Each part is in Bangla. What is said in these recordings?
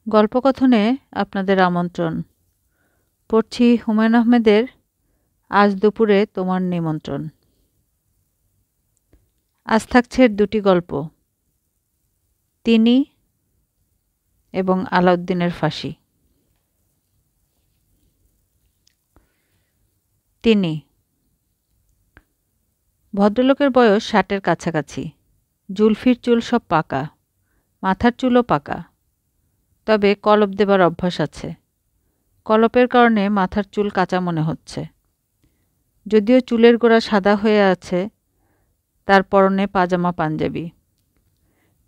গল্পকথনে আপনাদের আমন্ত্রণ। পড়ছি হুমায়ূন আহমেদের আজ দুপুরে তোমার নিমন্ত্রণ। আজ থাকছে দুটি গল্প, তিনি এবং আলাউদ্দিনের ফাঁসি। তিনি ভদ্রলোকের বয়স ৬০-এর কাছাকাছি। জুলফির চুল সব পাকা, মাথার চুলও পাকা, তবে কলপ দেবার অভ্যাস আছে। কলপের কারণে মাথার চুল কাঁচা মনে হচ্ছে। যদিও চুলের গোড়া সাদা হয়ে আছে, তার পরনে পাজামা পাঞ্জাবি।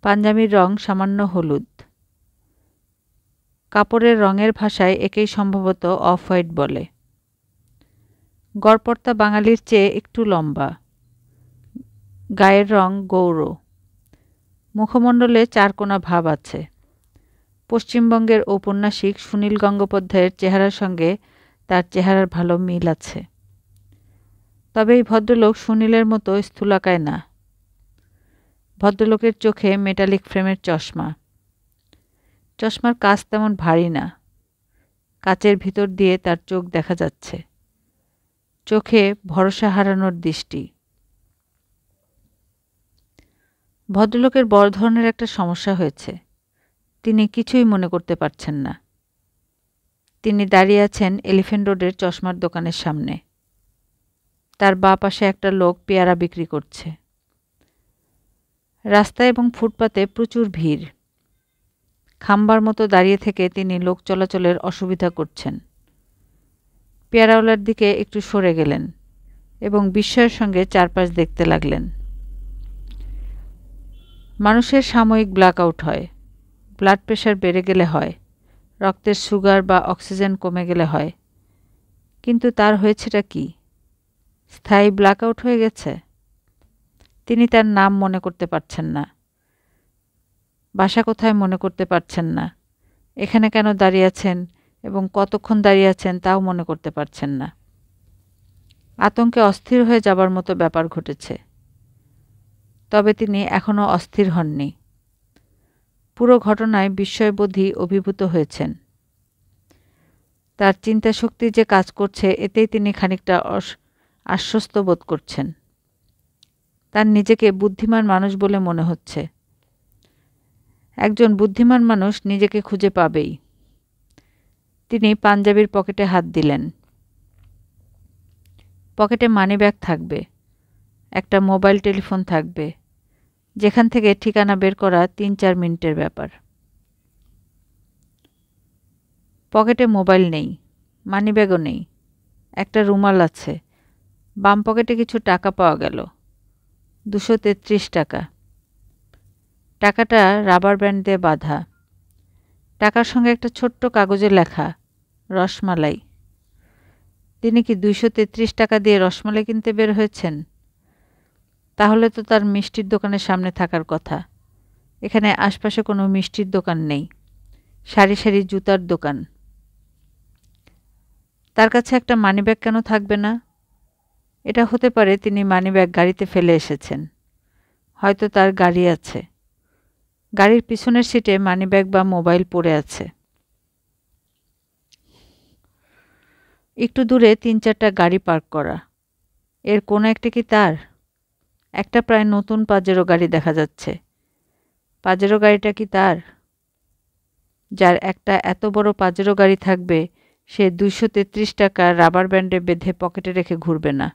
পাঞ্জাবির রং সামান্য হলুদ। কাপড়ের রঙের ভাষায় একেই সম্ভবত অফ হোয়াইট বলে। গড়পড়তা বাঙালির চেয়ে একটু লম্বা। গায়ের রং গৌর। মুখমণ্ডলে চারকোনা ভাব আছে। পশ্চিমবঙ্গের ঔপন্যাসিক সুনীল গঙ্গোপাধ্যায়ের চেহারার সঙ্গে তার চেহারার ভালো মিল আছে। তবে এই ভদ্রলোক সুনীলের মতো স্থূলকায় না। ভদ্রলোকের চোখে মেটালিক ফ্রেমের চশমা। চশমার কাচ তেমন ভারী না। কাচের ভিতর দিয়ে তার চোখ দেখা যাচ্ছে। চোখে ভরসা হারানোর দৃষ্টি। ভদ্রলোকের বড় ধরনের একটা সমস্যা হয়েছে। তিনি কিছুই মনে করতে পারছেন না। তিনি দাঁড়িয়ে আছেন এলিফ্যান্ট রোডের চশমার দোকানের সামনে। তার বাঁ পাশে একটা লোক পেয়ারা বিক্রি করছে। রাস্তা এবং ফুটপাতে প্রচুর ভিড়। খাম্বার মতো দাঁড়িয়ে থেকে তিনি লোক চলাচলের অসুবিধা করছেন। পেয়ারাওয়ালার দিকে একটু সরে গেলেন এবং বিস্ময়ের সঙ্গে চারপাশ দেখতে লাগলেন। মানুষের সাময়িক ব্ল্যাকআউট হয়, ব্লাড প্রেশার বেড়ে গেলে হয়, রক্তের সুগার বা অক্সিজেন কমে গেলে হয়। কিন্তু তার হয়েছেটা কি? স্থায়ী ব্ল্যাকআউট হয়ে গেছে। তিনি তার নাম মনে করতে পারছেন না, বাসা কোথায় মনে করতে পারছেন না, এখানে কেন দাঁড়িয়ে আছেন এবং কতক্ষণ দাঁড়িয়ে আছেন তাও মনে করতে পারছেন না। আতঙ্কে অস্থির হয়ে যাবার মতো ব্যাপার ঘটেছে। তবে তিনি এখনও অস্থির হননি। পুরো ঘটনায় বিস্ময়বোধই অভিভূত হয়েছেন। তার চিন্তাশক্তি যে কাজ করছে এতেই তিনি খানিকটা আশ্বস্ত বোধ করছেন। তার নিজেকে বুদ্ধিমান মানুষ বলে মনে হচ্ছে। একজন বুদ্ধিমান মানুষ নিজেকে খুঁজে পাবেই। তিনি পাঞ্জাবির পকেটে হাত দিলেন। পকেটে মানিব্যাগ থাকবে, একটা মোবাইল টেলিফোন থাকবে, যেখান থেকে ঠিকানা বের করা ৩-৪ মিনিটের ব্যাপার। পকেটে মোবাইল নেই, মানিব্যাগও নেই, একটা রুমাল আছে। বাম পকেটে কিছু টাকা পাওয়া গেল, ২৩৩ টাকা। টাকাটা রাবার ব্যান্ড দিয়ে বাঁধা। টাকার সঙ্গে একটা ছোট্ট কাগজে লেখা রসমালাই। তিনি কি ২৩৩ টাকা দিয়ে রসমালাই কিনতে বের হয়েছেন? তাহলে তো তার মিষ্টির দোকানের সামনে থাকার কথা। এখানে আশপাশে কোনো মিষ্টির দোকান নেই, সারি সারি জুতার দোকান। তার কাছে একটা মানিব্যাগ কেন থাকবে না? এটা হতে পারে তিনি মানিব্যাগ গাড়িতে ফেলে এসেছেন। হয়তো তার গাড়ি আছে। গাড়ির পিছনের সিটে মানিব্যাগ বা মোবাইল পড়ে আছে। একটু দূরে ৩-৪টা গাড়ি পার্ক করা। এর কোনো একটা কি তার? একটা প্রায় নতুন পাজেরো গাড়ি দেখা যাচ্ছে। পাজেরো গাড়িটা কি তার? যার একটা এত বড় পাজেরো গাড়ি থাকবে সে ২৩৩ টাকা রাবার ব্যান্ডে বেঁধে পকেটে রেখে ঘুরবে না।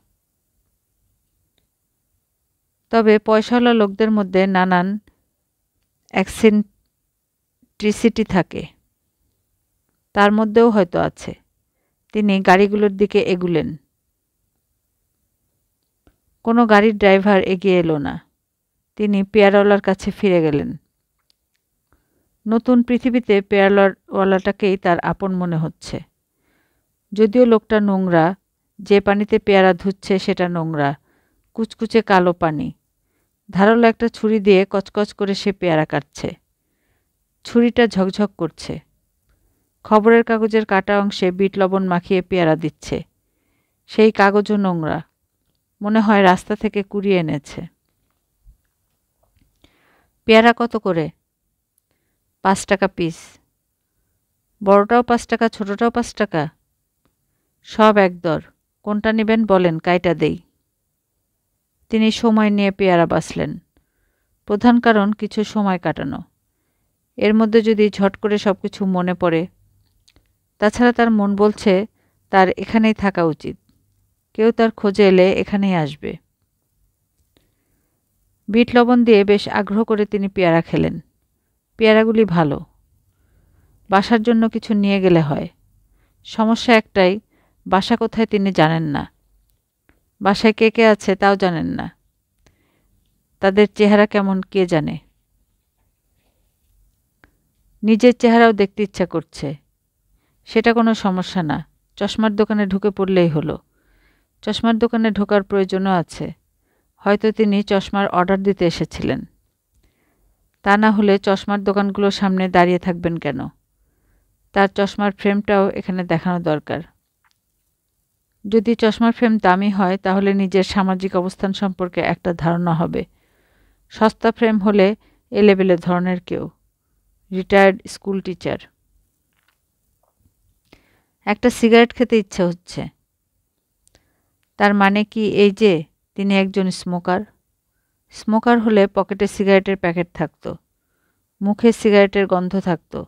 তবে পয়সাওয়ালা লোকদের মধ্যে নানান এক্সেন্ট্রিসিটি থাকে। তার মধ্যেও হয়তো আছে। তিনি গাড়িগুলোর দিকে এগুলেন। কোনো গাড়ির ড্রাইভার এগিয়ে এলো না। তিনি পেয়ারাওয়ালার কাছে ফিরে গেলেন। নতুন পৃথিবীতে পেয়ারাওয়ালাটাকেই তার আপন মনে হচ্ছে। যদিও লোকটা নোংরা, যে পানিতে পেয়ারা ধুচ্ছে সেটা নোংরা, কুচকুচে কালো পানি। ধারালো একটা ছুরি দিয়ে কচকচ করে সে পেয়ারা কাটছে। ছুরিটা ঝকঝক করছে। খবরের কাগজের কাটা অংশে বিট লবণ মাখিয়ে পেয়ারা দিচ্ছে। সেই কাগজও নোংরা, মনে হয় রাস্তা থেকে কুড়িয়ে এনেছে। পেয়ারা কত করে? ৫ টাকা পিস। বড়টাও 5 টাকা, ছোটটাও 5 টাকা? সব এক দর। কোনটা নেবেন বলেন, কাইটা দেই। তিনি সময় নিয়ে পেয়ারা বাছলেন। প্রধান কারণ কিছু সময় কাটানো। এর মধ্যে যদি ঝট করে সবকিছু মনে পড়ে। তাছাড়া তার মন বলছে তার এখানেই থাকা উচিত। কেউ তার খোঁজে এলে এখানেই আসবে। বিট লবণ দিয়ে বেশ আগ্রহ করে তিনি পেয়ারা খেলেন। পেয়ারাগুলি ভালো। বাসার জন্য কিছু নিয়ে গেলে হয়। সমস্যা একটাই, বাসা কোথায় তিনি জানেন না। বাসায় কে কে আছে তাও জানেন না। তাদের চেহারা কেমন কে জানে। নিজের চেহারাও দেখতে ইচ্ছা করছে। সেটা কোনো সমস্যা না, চশমার দোকানে ঢুকে পড়লেই হলো। চশমার দোকানে ঢোকার প্রয়োজনও আছে। হয়তো তিনি চশমার অর্ডার দিতে এসেছিলেন। তা না হলে চশমার দোকানগুলোর সামনে দাঁড়িয়ে থাকবেন কেন? তার চশমার ফ্রেমটাও এখানে দেখানো দরকার। যদি চশমার ফ্রেম দামি হয় তাহলে নিজের সামাজিক অবস্থান সম্পর্কে একটা ধারণা হবে। সস্তা ফ্রেম হলে এলেবেলে ধরনের কেউ, রিটায়ার্ড স্কুল টিচার। একটা সিগারেট খেতে ইচ্ছে হচ্ছে। তার মানে কি এই যে তিনি একজন স্মোকার? স্মোকার হলে পকেটে সিগারেটের প্যাকেট থাকতো, মুখে সিগারেটের গন্ধ থাকতো।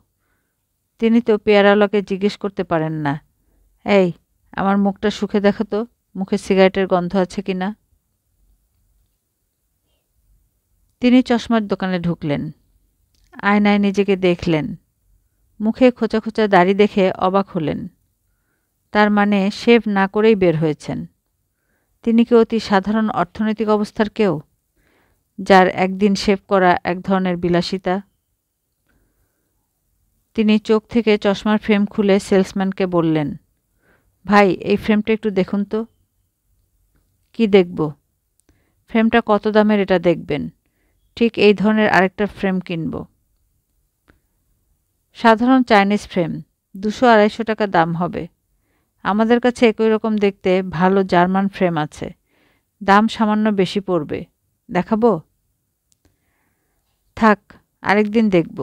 তিনি তো পেয়ারাওয়ালাকে জিজ্ঞেস করতে পারেন না, এই আমার মুখটা শুকে দেখো তো, মুখে সিগারেটের গন্ধ আছে কি না। তিনি চশমার দোকানে ঢুকলেন। আয়নায় নিজেকে দেখলেন। মুখে খোঁচা খোঁচা দাড়ি দেখে অবাক হলেন। তার মানে শেভ না করেই বের হয়েছেন। তিনি কি অতি সাধারণ অর্থনৈতিক অবস্থার কেউ, যার একদিন শেভ করা এক ধরনের বিলাসিতা? তিনি চোখ থেকে চশমার ফ্রেম খুলে সেলসম্যানকে বললেন, ভাই এই ফ্রেমটা একটু দেখুন তো। কি দেখব? ফ্রেমটা কত দামের এটা দেখবেন। ঠিক এই ধরনের আরেকটা ফ্রেম কিনব। সাধারণ চাইনিজ ফ্রেম 200-250 টাকা দাম হবে। আমাদের কাছে একই রকম দেখতে ভালো জার্মান ফ্রেম আছে, দাম সামান্য বেশি পড়বে। দেখাবো? থাক, আরেকদিন দেখব।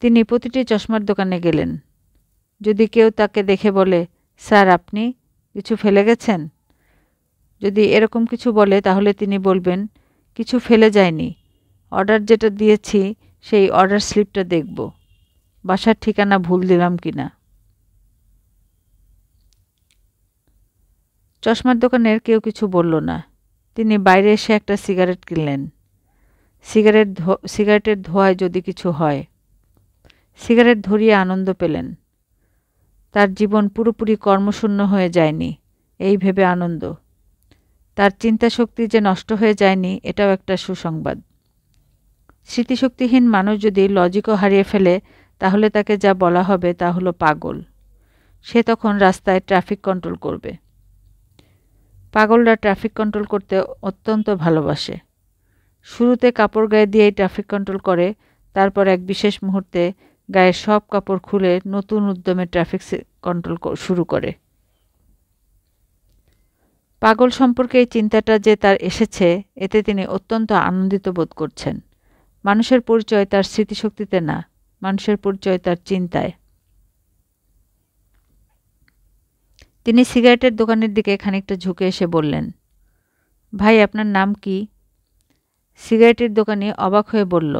তিনি প্রতিটি চশমার দোকানে গেলেন। যদি কেউ তাকে দেখে বলে, স্যার আপনি কিছু ফেলে গেছেন, যদি এরকম কিছু বলে তাহলে তিনি বলবেন, কিছু ফেলে যায়নি, অর্ডার যেটা দিয়েছি সেই অর্ডার স্লিপটা দেখব, বাসার ঠিকানা ভুল দিলাম কিনা। চশমার দোকানের কেউ কিছু বলল না। তিনি বাইরে এসে একটা সিগারেট কিনলেন। সিগারেটের ধোঁয়ায় যদি কিছু হয়। সিগারেট ধরিয়ে আনন্দ পেলেন। তার জীবন পুরোপুরি কর্মশূন্য হয়ে যায়নি, এই ভেবে আনন্দ। তার চিন্তাশক্তি যে নষ্ট হয়ে যায়নি এটাও একটা সুসংবাদ। স্মৃতিশক্তিহীন মানুষ যদি লজিকও হারিয়ে ফেলে তাহলে তাকে যা বলা হবে তা হলো পাগল। সে তখন রাস্তায় ট্রাফিক কন্ট্রোল করবে। পাগলরা ট্রাফিক কন্ট্রোল করতে অত্যন্ত ভালোবাসে। শুরুতে কাপড় গায়ে দিয়েই ট্রাফিক কন্ট্রোল করে, তারপর এক বিশেষ মুহূর্তে গায়ের সব কাপড় খুলে নতুন উদ্যমে ট্রাফিক কন্ট্রোল শুরু করে। পাগল সম্পর্কে এই চিন্তাটা যে তার এসেছে এতে তিনি অত্যন্ত আনন্দিত বোধ করছেন। মানুষের পরিচয় তার স্মৃতিশক্তিতে না, মানুষের পরিচয় তার চিন্তায়। তিনি সিগারেটের দোকানের দিকে খানিকটা ঝুঁকে এসে বললেন, ভাই আপনার নাম কি? সিগারেটের দোকানি অবাক হয়ে বলল,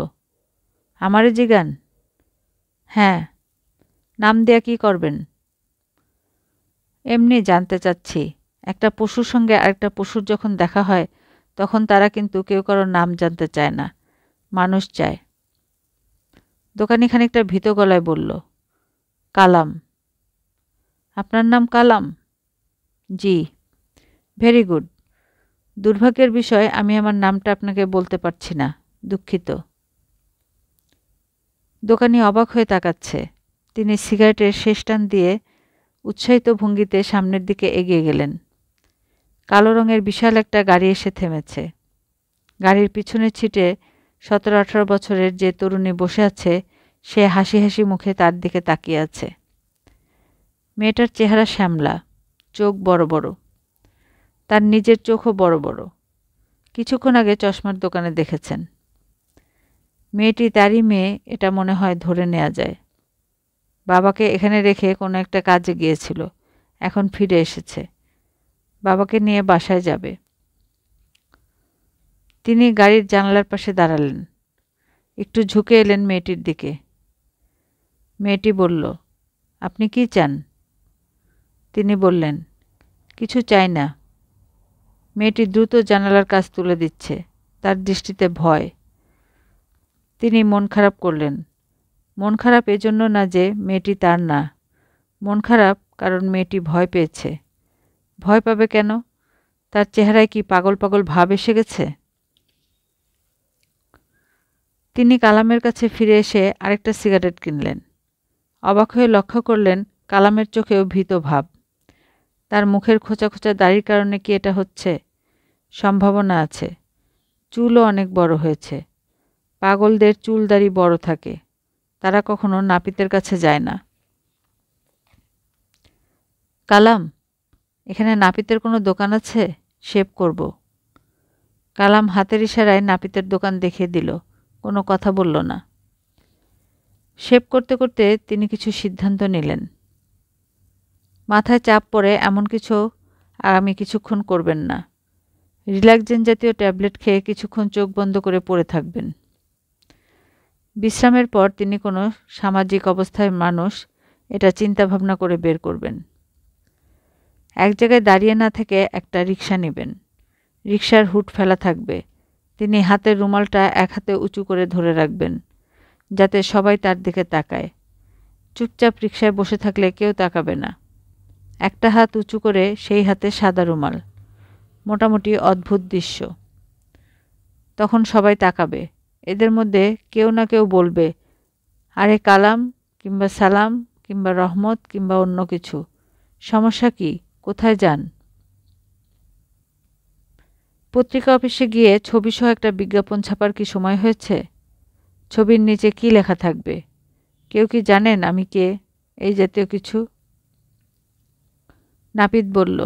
আমারে জিগান? হ্যাঁ। নাম দেয়া কি করবেন? এমনি জানতে চাচ্ছি। একটা পশুর সঙ্গে আরেকটা পশুর যখন দেখা হয় তখন তারা কিন্তু কেউ কারোর নাম জানতে চায় না, মানুষ চায়। দোকানি খানিকটা ভীত গলায় বলল, কালাম। আপনার নাম কালাম? জি। Very good. দুর্ভাগ্যের বিষয় আমি আমার নামটা আপনাকে বলতে পারছি না, দুঃখিত। দোকানি অবাক হয়ে তাকাচ্ছে। তিনি সিগারেটের শেষ টান দিয়ে উৎসাহিত ভঙ্গিতে সামনের দিকে এগিয়ে গেলেন। কালো রঙের বিশাল একটা গাড়ি এসে থেমেছে। গাড়ির পিছনের সিটে 17-18 বছরের যে তরুণী বসে আছে সে হাসি হাসি মুখে তার দিকে তাকিয়ে আছে। মেয়েটার চেহারা শ্যামলা, চোখ বড় বড়। তার নিজের চোখও বড় বড়। কিছুক্ষণ আগে চশমার দোকানে দেখেছেন। মেয়েটি তারই মেয়ে এটা মনে হয় ধরে নেওয়া যায়। বাবাকে এখানে রেখে কোনো একটা কাজে গিয়েছিল, এখন ফিরে এসেছে। বাবাকে নিয়ে বাসায় যাবে। তিনি গাড়ির জানালার পাশে দাঁড়ালেন, একটু ঝুঁকে এলেন মেয়েটির দিকে। মেয়েটি বলল, আপনি কি চান? তিনি বললেন, কিছু চাই না। মেয়েটি দ্রুত জানালার কাজ তুলে দিচ্ছে, তার দৃষ্টিতে ভয়। তিনি মন খারাপ করলেন। মন খারাপ এজন্য না যে মেয়েটি তার না, মন খারাপ কারণ মেয়েটি ভয় পেয়েছে। ভয় পাবে কেন? তার চেহারায় কি পাগল পাগল ভাব এসে গেছে? তিনি কালামের কাছে ফিরে এসে আরেকটা সিগারেট কিনলেন। অবাক হয়ে লক্ষ্য করলেন কালামের চোখেও ভীত ভাব। তার মুখের খোঁচা খোঁচা দাড়ির কারণে কি এটা হচ্ছে? সম্ভাবনা আছে। চুলও অনেক বড় হয়েছে। পাগলদের চুল দাড়ি বড় থাকে, তারা কখনো নাপিতের কাছে যায় না। কালাম, এখানে নাপিতের কোনো দোকান আছে? শেভ করব। কালাম হাতের ইশারায় নাপিতের দোকান দেখিয়ে দিল, কোনো কথা বলল না। শেভ করতে করতে তিনি কিছু সিদ্ধান্ত নিলেন। মাথায় চাপ পড়ে এমন কিছু আগামী কিছুক্ষণ করবেন না। রিল্যাক্সেন জাতীয় ট্যাবলেট খেয়ে কিছুক্ষণ চোখ বন্ধ করে পড়ে থাকবেন। বিশ্রামের পর তিনি কোনো সামাজিক অবস্থায় মানুষ, এটা চিন্তাভাবনা করে বের করবেন। এক জায়গায় দাঁড়িয়ে না থেকে একটা রিক্সা নেবেন। রিক্সার হুড ফেলা থাকবে। তিনি হাতের রুমালটা এক হাতে উঁচু করে ধরে রাখবেন, যাতে সবাই তার দিকে তাকায়। চুপচাপ রিক্সায় বসে থাকলে কেউ তাকাবে না। একটা হাত উঁচু করে সেই হাতে সাদা রুমাল। মোটামুটি অদ্ভুত দৃশ্য। তখন সবাই তাকাবে। এদের মধ্যে কেউ না কেউ বলবে, আরে কালাম, কিংবা সালাম, কিংবা রহমত, কিংবা অন্য কিছু। সমস্যা কি? কোথায় যান? পত্রিকা অফিসে গিয়ে ছবিসহ একটা বিজ্ঞাপন ছাপার কি সময় হয়েছে? ছবির নিচে কি লেখা থাকবে? কেউ কি জানেন আমি কে? এই জাতীয় কিছু। নাপিত বলল,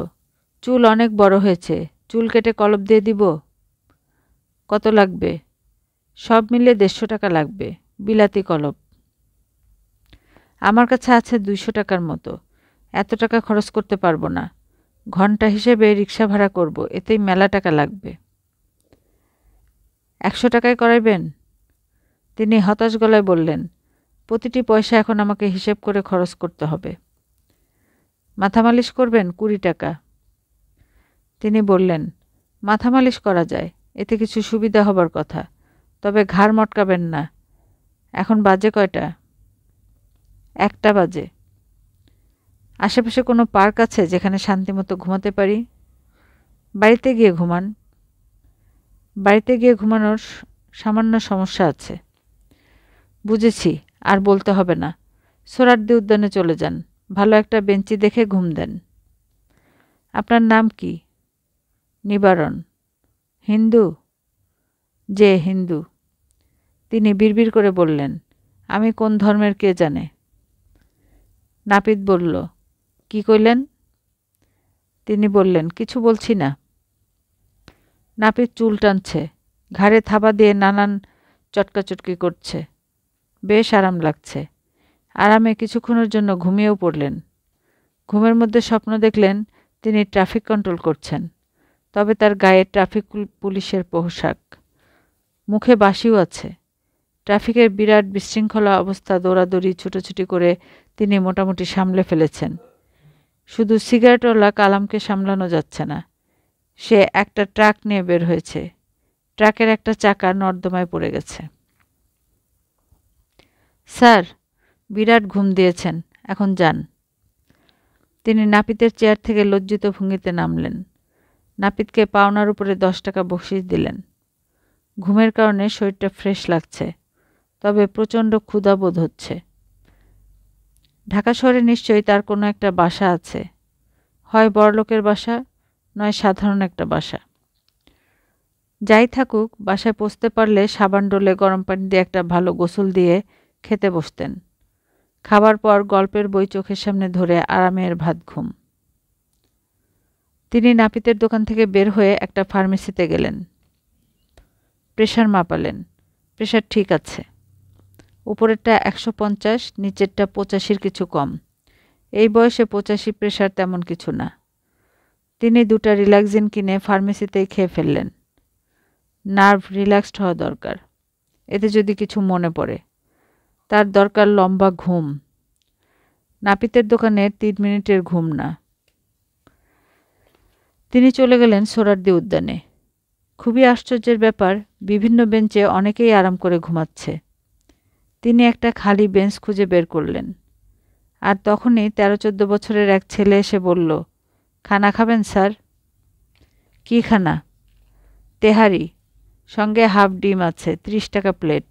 চুল অনেক বড় হয়েছে, চুল কেটে কলপ দিয়ে দিব? কত লাগবে? সব মিলে 150 টাকা লাগবে, বিলাতি কলপ। আমার কাছে আছে 200 টাকার মতো। এত টাকা খরচ করতে পারবো না। ঘন্টা হিসেবে রিক্সা ভাড়া করব, এতেই মেলা টাকা লাগবে। 100 টাকায় করাইবেন? তিনি হতাশ গলায় বললেন, প্রতিটি পয়সা এখন আমাকে হিসেব করে খরচ করতে হবে। মাথা মালিশ করবেন? 20 টাকা। তিনি বললেন, মাথা মালিশ করা যায়, এতে কিছু সুবিধা হবার কথা, তবে ঘাড় মটকাবেন না। এখন বাজে কয়টা? 1টা বাজে। আশেপাশে কোনো পার্ক আছে যেখানে শান্তিমতো ঘুমাতে পারি? বাড়িতে গিয়ে ঘুমান। বাড়িতে গিয়ে ঘুমানোর সামান্য সমস্যা আছে। বুঝেছি, আর বলতে হবে না। সোহরাওয়ার্দী উদ্যানে চলে যান, ভালো একটা বেঞ্চি দেখে ঘুম দেন। আপনার নাম কি? নিবারণ। হিন্দু? যে হিন্দু। তিনি বিড়বিড় করে বললেন, আমি কোন ধর্মের কে জানে? নাপিত বলল, কি কইলেন? তিনি বললেন, কিছু বলছি না। নাপিত চুল টানছে, ঘাড়ে থাবা দিয়ে নানান চটকাচটকি করছে। বেশ আরাম লাগছে। আরামে কিছুক্ষণের জন্য ঘুমিয়েও পড়লেন। ঘুমের মধ্যে স্বপ্ন দেখলেন তিনি ট্রাফিক কন্ট্রোল করছেন, তবে তার গায়ে ট্রাফিক পুলিশের পোশাক। মুখে বাঁশিও আছে। ট্রাফিকের বিরাট বিশৃঙ্খলা অবস্থা, দৌড়াদৌড়ি ছুটোছুটি করে তিনি মোটামুটি সামলে ফেলেছেন। শুধু সিগারেটওয়ালা কালামকে সামলানো যাচ্ছে না। সে একটা ট্রাক নিয়ে বের হয়েছে। ট্রাকের একটা চাকা নর্দমায় পড়ে গেছে। স্যার, বিরাট ঘুম দিয়েছেন, এখন যান। তিনি নাপিতের চেয়ার থেকে লজ্জিত ভঙ্গিতে নামলেন। নাপিতকে পাওনার উপরে 10 টাকা বকশিশ দিলেন। ঘুমের কারণে শরীরটা ফ্রেশ লাগছে, তবে প্রচণ্ড ক্ষুধা বোধ হচ্ছে। ঢাকা শহরে নিশ্চয়ই তার কোনো একটা বাসা আছে, হয় বড়লোকের বাসা, নয় সাধারণ একটা বাসা। যাই থাকুক, বাসায় পৌঁছতে পারলে সাবান ডলে গরম পানি দিয়ে একটা ভালো গোসল দিয়ে খেতে বসতেন। খাবার পর গল্পের বই চোখের সামনে ধরে আরামের ভাত ঘুম। তিনি নাপিতের দোকান থেকে বের হয়ে একটা ফার্মেসিতে গেলেন। প্রেশার মাপালেন। প্রেশার ঠিক আছে। উপরেরটা 150, নিচেরটা 85-র কিছু কম। এই বয়সে 85 প্রেশার তেমন কিছু না। তিনি 2টা রিল্যাক্সিন কিনে ফার্মেসিতেই খেয়ে ফেললেন। নার্ভ রিল্যাক্সড হওয়া দরকার, এতে যদি কিছু মনে পড়ে। তার দরকার লম্বা ঘুম, নাপিতের দোকানে 3 মিনিটের ঘুম না। তিনি চলে গেলেন সোহরাওয়ার্দী উদ্যানে। খুবই আশ্চর্যের ব্যাপার, বিভিন্ন বেঞ্চে অনেকেই আরাম করে ঘুমাচ্ছে। তিনি একটা খালি বেঞ্চ খুঁজে বের করলেন। আর তখনই 13-14 বছরের এক ছেলে এসে বলল, খানা খাবেন স্যার? কী খানা? তেহারি, সঙ্গে হাফ ডিম আছে, 30 টাকা প্লেট।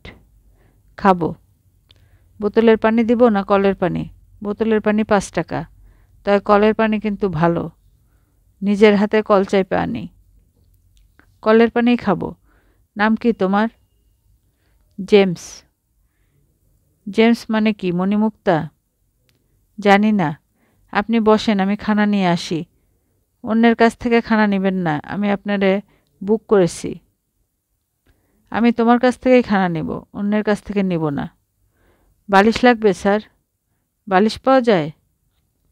খাবো। বোতলের পানি দিব না কলের পানি? বোতলের পানি 5 টাকা, তবে কলের পানি কিন্তু ভালো, নিজের হাতে কল চাইপে আনি। কলের পানিই খাবো। নাম কি তোমার? জেমস। জেমস মানে কি, মণিমুক্তা? জানি না, আপনি বসেন, আমি খানা নিয়ে আসি। অন্যের কাছ থেকে খানা নেবেন না, আমি আপনারে বুক করেছি। আমি তোমার কাছ থেকেই খানা নেব, অন্যের কাছ থেকে নেব না। বালিশ লাগবে স্যার? বালিশ পাওয়া যায়?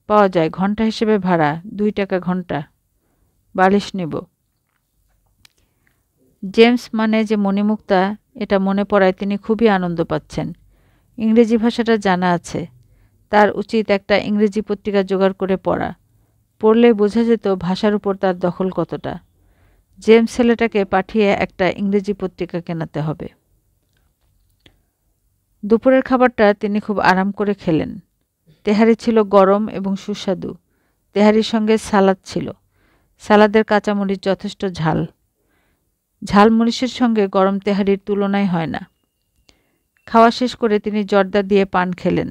পাওয়া যায়, ঘন্টা হিসেবে ভাড়া, 2 টাকা ঘন্টা। বালিশ নেব। জেমস মানে যে মণিমুক্তা, এটা মনে পড়ায় তিনি খুবই আনন্দ পাচ্ছেন। ইংরেজি ভাষাটা জানা আছে, তার উচিত একটা ইংরেজি পত্রিকা জোগাড় করে পড়া। পড়লে বোঝা যেত ভাষার উপর তার দখল কতটা। জেমস ছেলেটাকে পাঠিয়ে একটা ইংরেজি পত্রিকা কেনাতে হবে। দুপুরের খাবারটা তিনি খুব আরাম করে খেলেন। তেহারি ছিল গরম এবং সুস্বাদু। তেহারির সঙ্গে সালাদ ছিল। সালাদের কাঁচামরিচ যথেষ্ট ঝাল। ঝাল মরিচের সঙ্গে গরম তেহারির তুলনাই হয় না। খাওয়া শেষ করে তিনি জর্দা দিয়ে পান খেলেন,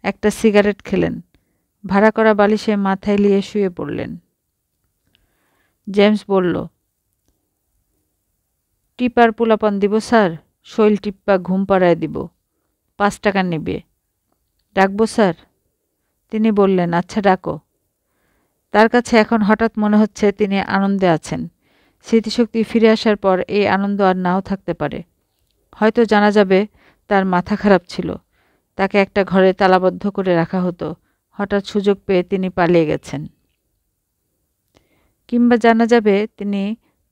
একটা সিগারেট খেলেন, ভাড়া করা বালিশে মাথায় লিয়ে শুয়ে পড়লেন। জেমস বলল, টিপার পোলাপান দিব স্যার? শৈল টিপ্পা ঘুম পাড়ায় দিব, 5 টাকা নেবে। ডাকবো স্যার? তিনি বললেন, আচ্ছা ডাকো। তার কাছে এখন হঠাৎ মনে হচ্ছে তিনি আনন্দে আছেন। স্মৃতিশক্তি ফিরে আসার পর এই আনন্দ আর নাও থাকতে পারে। হয়তো জানা যাবে তার মাথা খারাপ ছিল, তাকে একটা ঘরে তালাবদ্ধ করে রাখা হতো, হঠাৎ সুযোগ পেয়ে তিনি পালিয়ে গেছেন। কিংবা জানা যাবে তিনি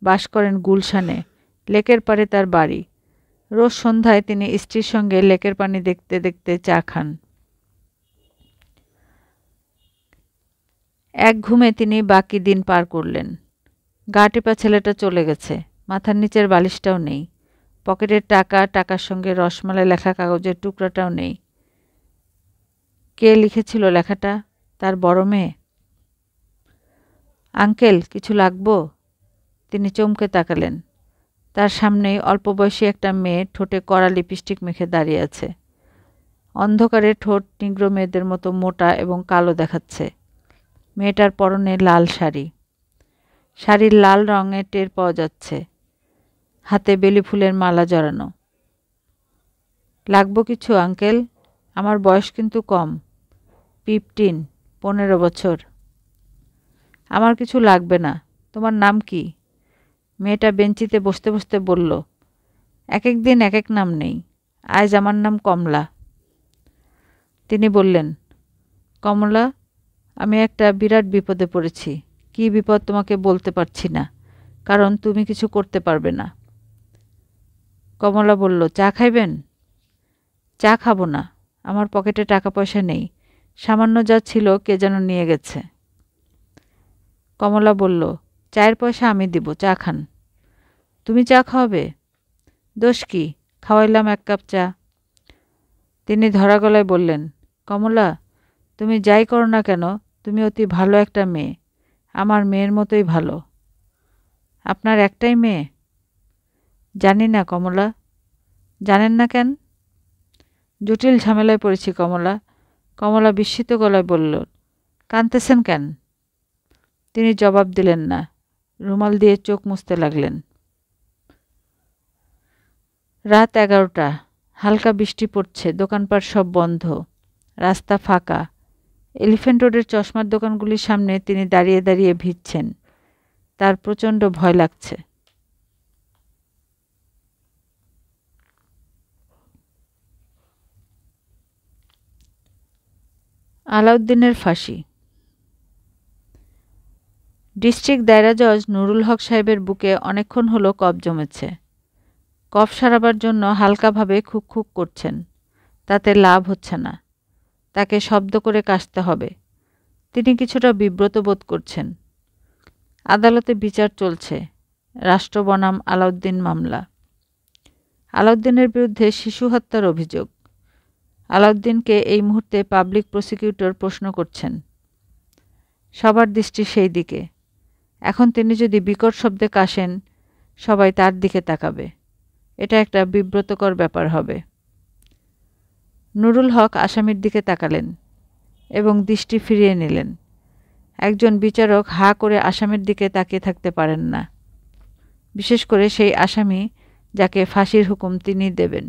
বাস করেন গুলশানে, লেকের পাড়ে তার বাড়ি। রোজ সন্ধ্যায় তিনি স্ত্রীর সঙ্গে লেকের পানি দেখতে দেখতে চা খান। এক ঘুমে তিনি বাকি দিন পার করলেন। গা টেপা ছেলেটা চলে গেছে, মাথার নিচের বালিশটাও নেই, পকেটের টাকা, টাকার সঙ্গে রসমালাই লেখা কাগজের টুকরাটাও নেই। কে লিখেছিল লেখাটা? তার বড় মেয়ে। আঙ্কেল, কিছু লাগবো? তিনি চমকে তাকালেন। তার সামনেই অল্প বয়সী একটা মেয়ে ঠোঁটে কড়া লিপস্টিক মেখে দাঁড়িয়ে আছে। অন্ধকারে ঠোঁট নিগ্রো মেয়েদের মতো মোটা এবং কালো দেখাচ্ছে। মেয়েটার পরনে লাল শাড়ি, শাড়ির লাল রঙে টের পাওয়া যাচ্ছে। হাতে বেলি ফুলের মালা জড়ানো। লাগবো কিছু আঙ্কেল? আমার বয়স কিন্তু কম, 15 বছর। আমার কিছু লাগবে না। তোমার নাম কি? মেয়েটা বেঞ্চিতে বসতে বসতে বলল, এক এক দিন এক এক নাম নেই, আজ আমার নাম কমলা। তিনি বললেন, কমলা, আমি একটা বিরাট বিপদে পড়েছি। কী বিপদ তোমাকে বলতে পারছি না, কারণ তুমি কিছু করতে পারবে না। কমলা বলল, চা খাইবেন? চা খাবো না, আমার পকেটে টাকা পয়সা নেই, সামান্য যা ছিল কে যেন নিয়ে গেছে। কমলা বলল, চায়ের পয়সা আমি দিব, চা খান। তুমি চা খাওয়াবে? দোষ কি, খাওয়াইলাম 1 কাপ চা। তিনি ধরা গলায় বললেন, কমলা, তুমি যাই করো না কেন, তুমি অতি ভালো একটা মেয়ে, আমার মেয়ের মতোই ভালো। আপনার একটাই মেয়ে? জানি না কমলা। জানেন না কেন? জটিল ঝামেলায় পড়েছি কমলা। কমলা বিস্মিত গলায় বলল, কাঁদতেছেন কেন? তিনি জবাব দিলেন না, রুমাল দিয়ে চোখ মুছতে লাগলেন। রাত 11টা, হালকা বৃষ্টি পড়ছে, দোকানপাট সব বন্ধ, রাস্তা ফাঁকা। এলিফ্যান্ট রোডের চশমার দোকানগুলির সামনে তিনি দাঁড়িয়ে দাঁড়িয়ে ভিজছেন। তার প্রচণ্ড ভয় লাগছে। আলাউদ্দিনের ফাঁসি। ডিস্ট্রিক্ট দায়রা জজ নুরুল হক সাহেবের বুকে অনেকক্ষণ হলো কফ জমেছে। কফ সারাবার জন্য হালকাভাবে খুক খুক করছেন, তাতে লাভ হচ্ছে না। তাকে শব্দ করে কাশতে হবে। তিনি কিছুটা বিব্রত বোধ করছেন। আদালতে বিচার চলছে। রাষ্ট্র বনাম আলাউদ্দিন মামলা। আলাউদ্দিনের বিরুদ্ধে শিশু হত্যার অভিযোগ। আলাউদ্দিনকে এই মুহূর্তে পাবলিক প্রসিকিউটর প্রশ্ন করছেন। সবার দৃষ্টি সেই দিকে। এখন তিনি যদি বিকট শব্দে কাশেন, সবাই তার দিকে তাকাবে। এটা একটা বিব্রতকর ব্যাপার হবে। নুরুল হক আসামির দিকে তাকালেন এবং দৃষ্টি ফিরিয়ে নিলেন। একজন বিচারক হা করে আসামির দিকে তাকিয়ে থাকতে পারেন না, বিশেষ করে সেই আসামি যাকে ফাঁসির হুকুম তিনি দেবেন।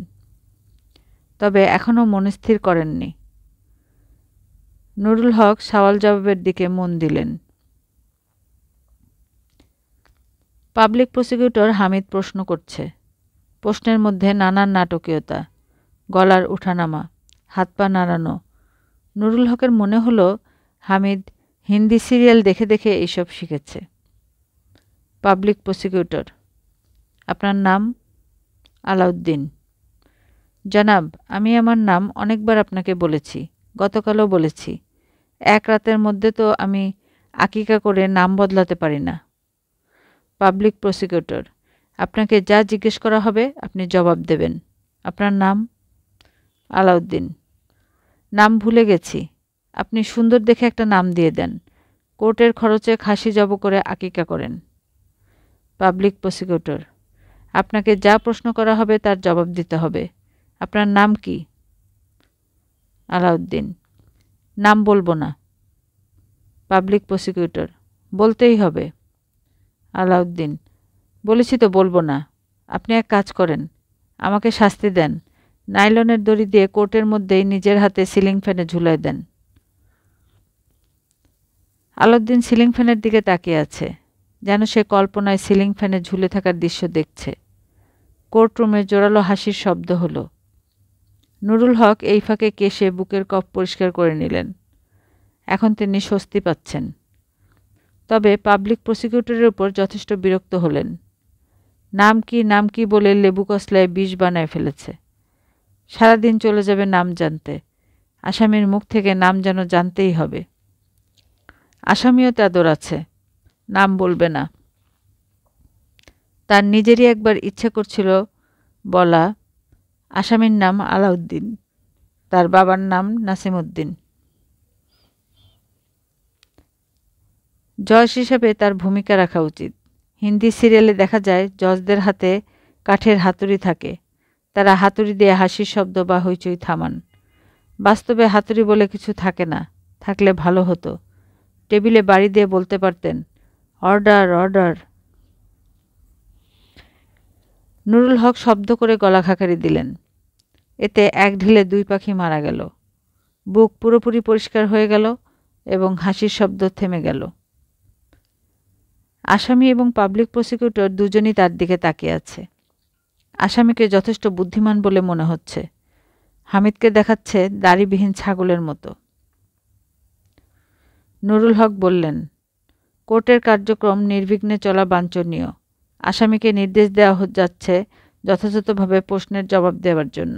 তবে এখনও মনস্থির করেননি। নুরুল হক সওয়াল জবাবের দিকে মন দিলেন। পাবলিক প্রসিকিউটর হামিদ প্রশ্ন করছে। প্রশ্নের মধ্যে নানান নাটকীয়তা, গলার উঠানামা, হাত পা নাড়ানো। নুরুল হকের মনে হলো হামিদ হিন্দি সিরিয়াল দেখে দেখে এইসব শিখেছে। পাবলিক প্রসিকিউটর: আপনার নাম? আলাউদ্দিন। জনাব, আমি আমার নাম অনেকবার আপনাকে বলেছি, গতকালও বলেছি। এক রাতের মধ্যে তো আমি আকিকা করে নাম বদলাতে পারি না। পাবলিক প্রসিকিউটর: আপনাকে যা জিজ্ঞেস করা হবে আপনি জবাব দেবেন। আপনার নাম? আলাউদ্দিন। নাম ভুলে গেছি। আপনি সুন্দর দেখে একটা নাম দিয়ে দেন। কোর্টের খরচে খাসি জব করে আকিকা করেন। পাবলিক প্রসিকিউটর: আপনাকে যা প্রশ্ন করা হবে তার জবাব দিতে হবে। আপনার নাম কি? আলাউদ্দিন: নাম বলবো না। পাবলিক প্রসিকিউটর: বলতেই হবে। আলাউদ্দিন: বলেছি তো বলবো না। আপনি এক কাজ করেন, আমাকে শাস্তি দেন। নাইলনের দড়ি দিয়ে কোর্টের মধ্যেই নিজের হাতে সিলিং ফ্যানে ঝুলায় দেন। আলাউদ্দিন সিলিং ফ্যানের দিকে তাকিয়ে আছে, যেন সে কল্পনায় সিলিং ফ্যানে ঝুলে থাকার দৃশ্য দেখছে। কোর্টরুমে জোরালো হাসির শব্দ হলো। নুরুল হক এই ফাঁকে কেশে বুকের কফ পরিষ্কার করে নিলেন। এখন তিনি স্বস্তি পাচ্ছেন। তবে পাবলিক প্রসিকিউটরের উপর যথেষ্ট বিরক্ত হলেন। নাম কি বলে লেবু কসলায় বিষ বানায় ফেলেছে। সারাদিন চলে যাবে নাম জানতে। আসামির মুখ থেকে নাম যেন জানতেই হবে। আসামিও তাদের আছে, নাম বলবে না। তার নিজেরই একবার ইচ্ছে করছিল বলা, আসামির নাম আলাউদ্দিন, তার বাবার নাম নাসিমউদ্দিন। জজ হিসেবে তার ভূমিকা রাখা উচিত। হিন্দি সিরিয়ালে দেখা যায় জজদের হাতে কাঠের হাতুড়ি থাকে, তারা হাতুড়ি দিয়ে হাসির শব্দ বা হইচই থামান। বাস্তবে হাতুড়ি বলে কিছু থাকে না, থাকলে ভালো হতো। টেবিলে বাড়ি দিয়ে বলতে পারতেন, অর্ডার অর্ডার। নুরুল হক শব্দ করে গলা খাকারি দিলেন। এতে এক ঢিলে দুই পাখি মারা গেল। বুক পুরোপুরি পরিষ্কার হয়ে গেল এবং হাসির শব্দ থেমে গেল। আসামি এবং পাবলিক প্রসিকিউটর দুজনই তার দিকে তাকিয়ে আছে। আসামিকে যথেষ্ট বুদ্ধিমান বলে মনে হচ্ছে। হামিদকে দেখাচ্ছে দাড়িবিহীন ছাগলের মতো। নুরুল হক বললেন, কোর্টের কার্যক্রম নির্বিঘ্নে চলা বাঞ্ছনীয়। আসামিকে নির্দেশ দেওয়া যাচ্ছে যথাযথভাবে প্রশ্নের জবাব দেওয়ার জন্য।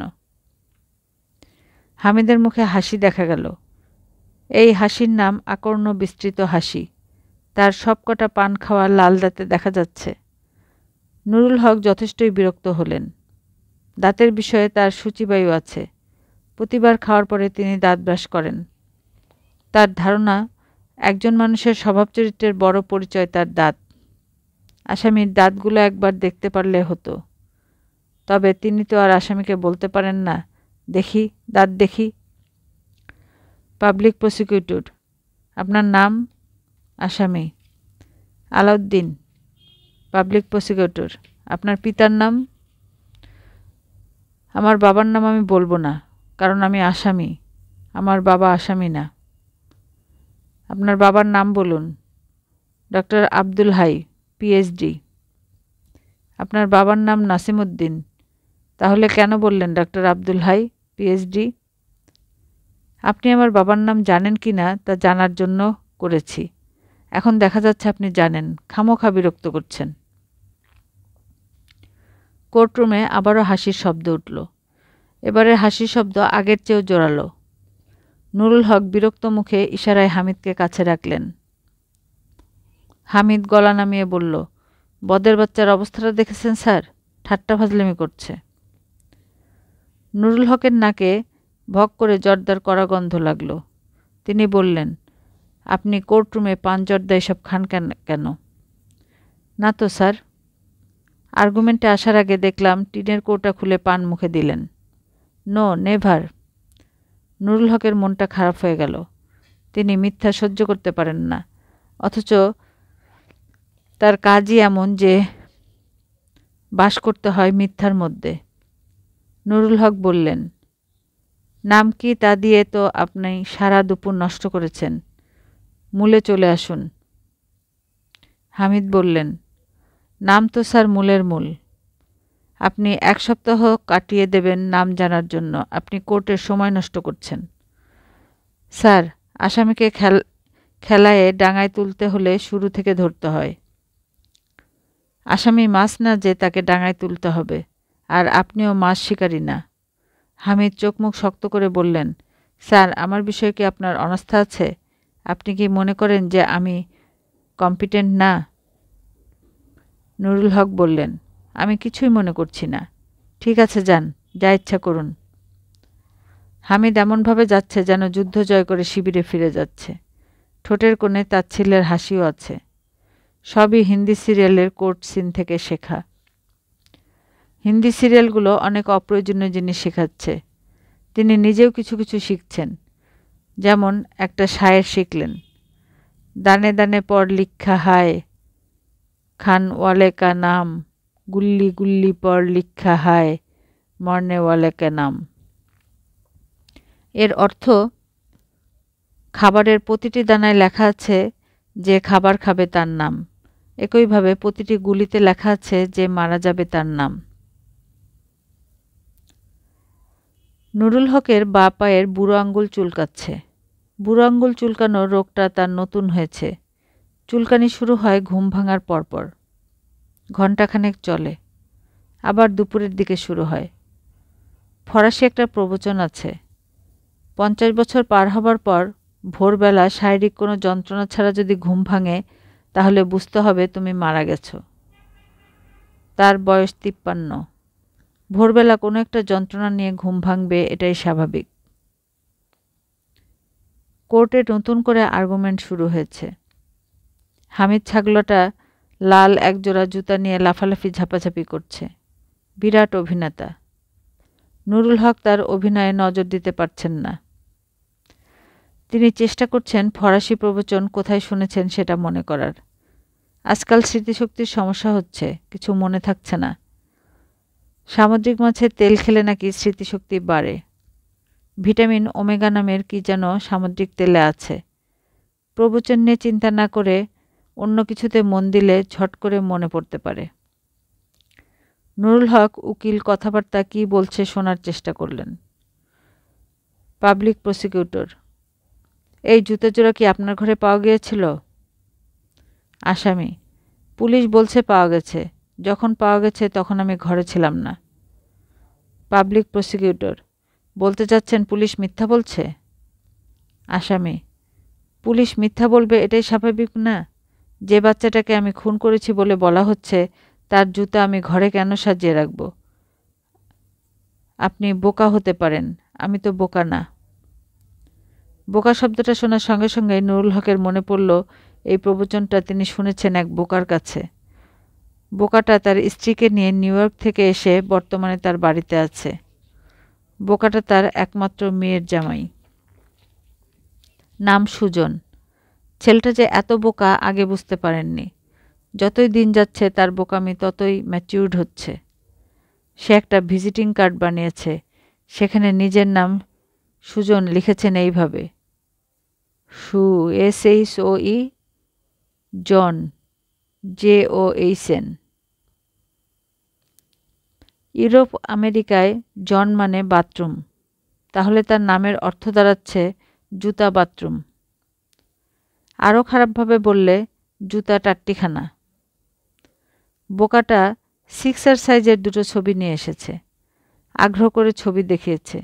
হামিদের মুখে হাসি দেখা গেল। এই হাসির নাম আকর্ণ বিস্তৃত হাসি। তার সবকটা পান খাওয়া লাল দাঁতে দেখা যাচ্ছে। নুরুল হক যথেষ্টই বিরক্ত হলেন। দাঁতের বিষয়ে তার সূচিবায়ু আছে। প্রতিবার খাওয়ার পরে তিনি দাঁত ব্রাশ করেন। তার ধারণা, একজন মানুষের স্বভাব চরিত্রের বড় পরিচয় তার দাঁত। আসামির দাঁতগুলো একবার দেখতে পারলে হতো। তবে তিনি তো আর আসামিকে বলতে পারেন না, দেখি দাঁত দেখি। পাবলিক প্রসিকিউটর: আপনার নাম? আসামি: আলাউদ্দিন। পাবলিক প্রসিকিউটর: আপনার পিতার নাম? আমার বাবার নাম আমি বলবো না, কারণ আমি আসামি। আমার বাবা আসামি না। আপনার বাবার নাম বলুন। Doctor Abdul Hai, PhD. আপনার বাবার নাম নাসিমউদ্দিন। তাহলে কেন বললেন ডক্টর আব্দুল হাই, পিএইচডি? আপনি আমার বাবার নাম জানেন কি না তা জানার জন্য করেছি। এখন দেখা যাচ্ছে আপনি জানেন, খামোখা বিরক্ত করছেন। কোর্টরুমে আবারও হাসির শব্দ উঠল। এবারের হাসির শব্দ আগের চেয়েও জোরালো। নুরুল হক বিরক্ত মুখে ইশারায় হামিদকে কাছে রাখলেন। হামিদ গলা নামিয়ে বলল, বদের বাচ্চার অবস্থাটা দেখেছেন স্যার? ঠাট্টা ফাজলামি করছে। নুরুল হকের নাকে ভক করে জর্দার কড়া গন্ধ লাগল। তিনি বললেন, আপনি কোর্টরুমে পান জর্দা এসব খান কেন? না তো স্যার। আর্গুমেন্টে আসার আগে দেখলাম টিনের কৌটা খুলে পান মুখে দিলেন। No, never. নুরুল হকের মনটা খারাপ হয়ে গেল। তিনি মিথ্যা সহ্য করতে পারেন না, অথচ তার কাজই এমন যে বাস করতে হয় মিথ্যার মধ্যে। নুরুল হক বললেন, নাম কি তা দিয়ে তো আপনি সারা দুপুর নষ্ট করেছেন, মূলে চলে আসুন। হামিদ বললেন, নাম তো স্যার মূলের মূল। আপনি 1 সপ্তাহ কাটিয়ে দেবেন নাম জানার জন্য, আপনি কোর্টের সময় নষ্ট করছেন। স্যার, আসামিকে খেলায়ে ডাঙায় তুলতে হলে শুরু থেকে ধরতে হয়। আসামি মাছ না যে তাকে ডাঙায় তুলতে হবে, আর আপনিও মাছ শিকারী না। হামিদ চোখ মুখ শক্ত করে বললেন, স্যার, আমার বিষয়ে কি আপনার অনাস্থা আছে? আপনি কি মনে করেন যে আমি কম্পিটেন্ট না? নুরুল হক বললেন, আমি কিছুই মনে করছি না। ঠিক আছে, যান, যা ইচ্ছা করুন। হামিদ এমনভাবে যাচ্ছে যেন যুদ্ধ জয় করে শিবিরে ফিরে যাচ্ছে। ঠোঁটের কোণে তাচ্ছিল্যের হাসিও আছে। সবই হিন্দি সিরিয়ালের কোর্ট সিন থেকে শেখা। হিন্দি সিরিয়ালগুলো অনেক অপ্রয়োজনীয় জিনিস শেখাচ্ছে। তিনি নিজেও কিছু কিছু শিখছেন। যেমন একটা শায়ের শিখলেন, দানে দানে পর লিখা হায়, খান ওয়ালে কা নাম, গুল্লি গুল্লি পর লিখা হায়, মরনে ওয়ালে কা নাম। এর অর্থ, খাবারের প্রতিটি দানায় লেখা আছে যে খাবার খাবে তার নাম, একইভাবে প্রতিটি গুলিতে লেখা আছে যে মারা যাবে তার নাম। নুরুল হকের বাঁ পায়ের বুড়ো আঙ্গুল চুলকাচ্ছে। বুড়ো আঙ্গুল চুলকানোর রোগটা তার নতুন হয়েছে। চুলকানি শুরু হয় ঘুম ভাঙার পরপর, ঘণ্টাখানেক চলে, আবার দুপুরের দিকে শুরু হয়। ফরাসি একটা প্রবচন আছে, 50 বছর পার হবার পর ভোরবেলা শারীরিক কোনো যন্ত্রণা ছাড়া যদি ঘুম ভাঙে, তাহলে বুঝতে হবে তুমি মারা গেছো। তার বয়স 53। ভোরবেলা কোনো একটা যন্ত্রণা নিয়ে ঘুম ভাঙবে, এটাই স্বাভাবিক। কোর্টে নতুন করে আর্গুমেন্ট শুরু হয়েছে। হামিদ ছাগলটা লাল একজোড়া জুতা নিয়ে লাফালাফি ঝাপাঝাপি করছে। বিরাট অভিনেতা। নুরুল হক তার অভিনয়ে নজর দিতে পারছেন না। তিনি চেষ্টা করছেন ফরাসি প্রবচন কোথায় শুনেছেন সেটা মনে করার। আজকাল স্মৃতিশক্তির সমস্যা হচ্ছে, কিছু মনে থাকছে না। সামুদ্রিক মাছের তেল খেলে নাকি স্মৃতিশক্তি বাড়ে। ভিটামিন ওমেগা নামের কি যেন সামুদ্রিক তেলে আছে। প্রবচন নিয়ে চিন্তা না করে অন্য কিছুতে মন দিলে ঝট করে মনে পড়তে পারে। নুরুল হক উকিল কথাবার্তা কি বলছে শোনার চেষ্টা করলেন। পাবলিক প্রসিকিউটর, এই জুতোজোড়া কি আপনার ঘরে পাওয়া গিয়েছিল? আসামি, পুলিশ বলছে পাওয়া গেছে। যখন পাওয়া গেছে তখন আমি ঘরে ছিলাম না। পাবলিক প্রসিকিউটর, বলতে চাচ্ছেন পুলিশ মিথ্যা বলছে? আসামি, পুলিশ মিথ্যা বলবে এটাই স্বাভাবিক না? যে বাচ্চাটাকে আমি খুন করেছি বলে বলা হচ্ছে, তার জুতা আমি ঘরে কেন সাজিয়ে রাখব? আপনি বোকা হতে পারেন, আমি তো বোকা না। বোকা শব্দটা শোনার সঙ্গে সঙ্গে নুরুল হকের মনে পড়ল এই প্রবচনটা তিনি শুনেছেন এক বোকার কাছে। বোকাটা তার স্ত্রীকে নিয়ে নিউ ইয়র্ক থেকে এসে বর্তমানে তার বাড়িতে আছে। বোকাটা তার একমাত্র মেয়ের জামাই। নাম সুজন। ছেলেটা যে এত বোকা আগে বুঝতে পারেননি। যতই দিন যাচ্ছে তার বোকামি ততই ম্যাচিউরড হচ্ছে। সে একটা ভিজিটিং কার্ড বানিয়েছে, সেখানে নিজের নাম সুজন লিখেছেন এইভাবে, সু SHOE, জন JOHN। ইউরোপ আমেরিকায় জন মানে বাথরুম, তাহলে তার নামের অর্থ দাঁড়াচ্ছে জুতা বাথরুম। আরও খারাপভাবে বললে জুতা টাট্টিখানা। বোকাটা 6 সাইজের দুটো ছবি নিয়ে এসেছে। আগ্রহ করে ছবি দেখিয়েছে।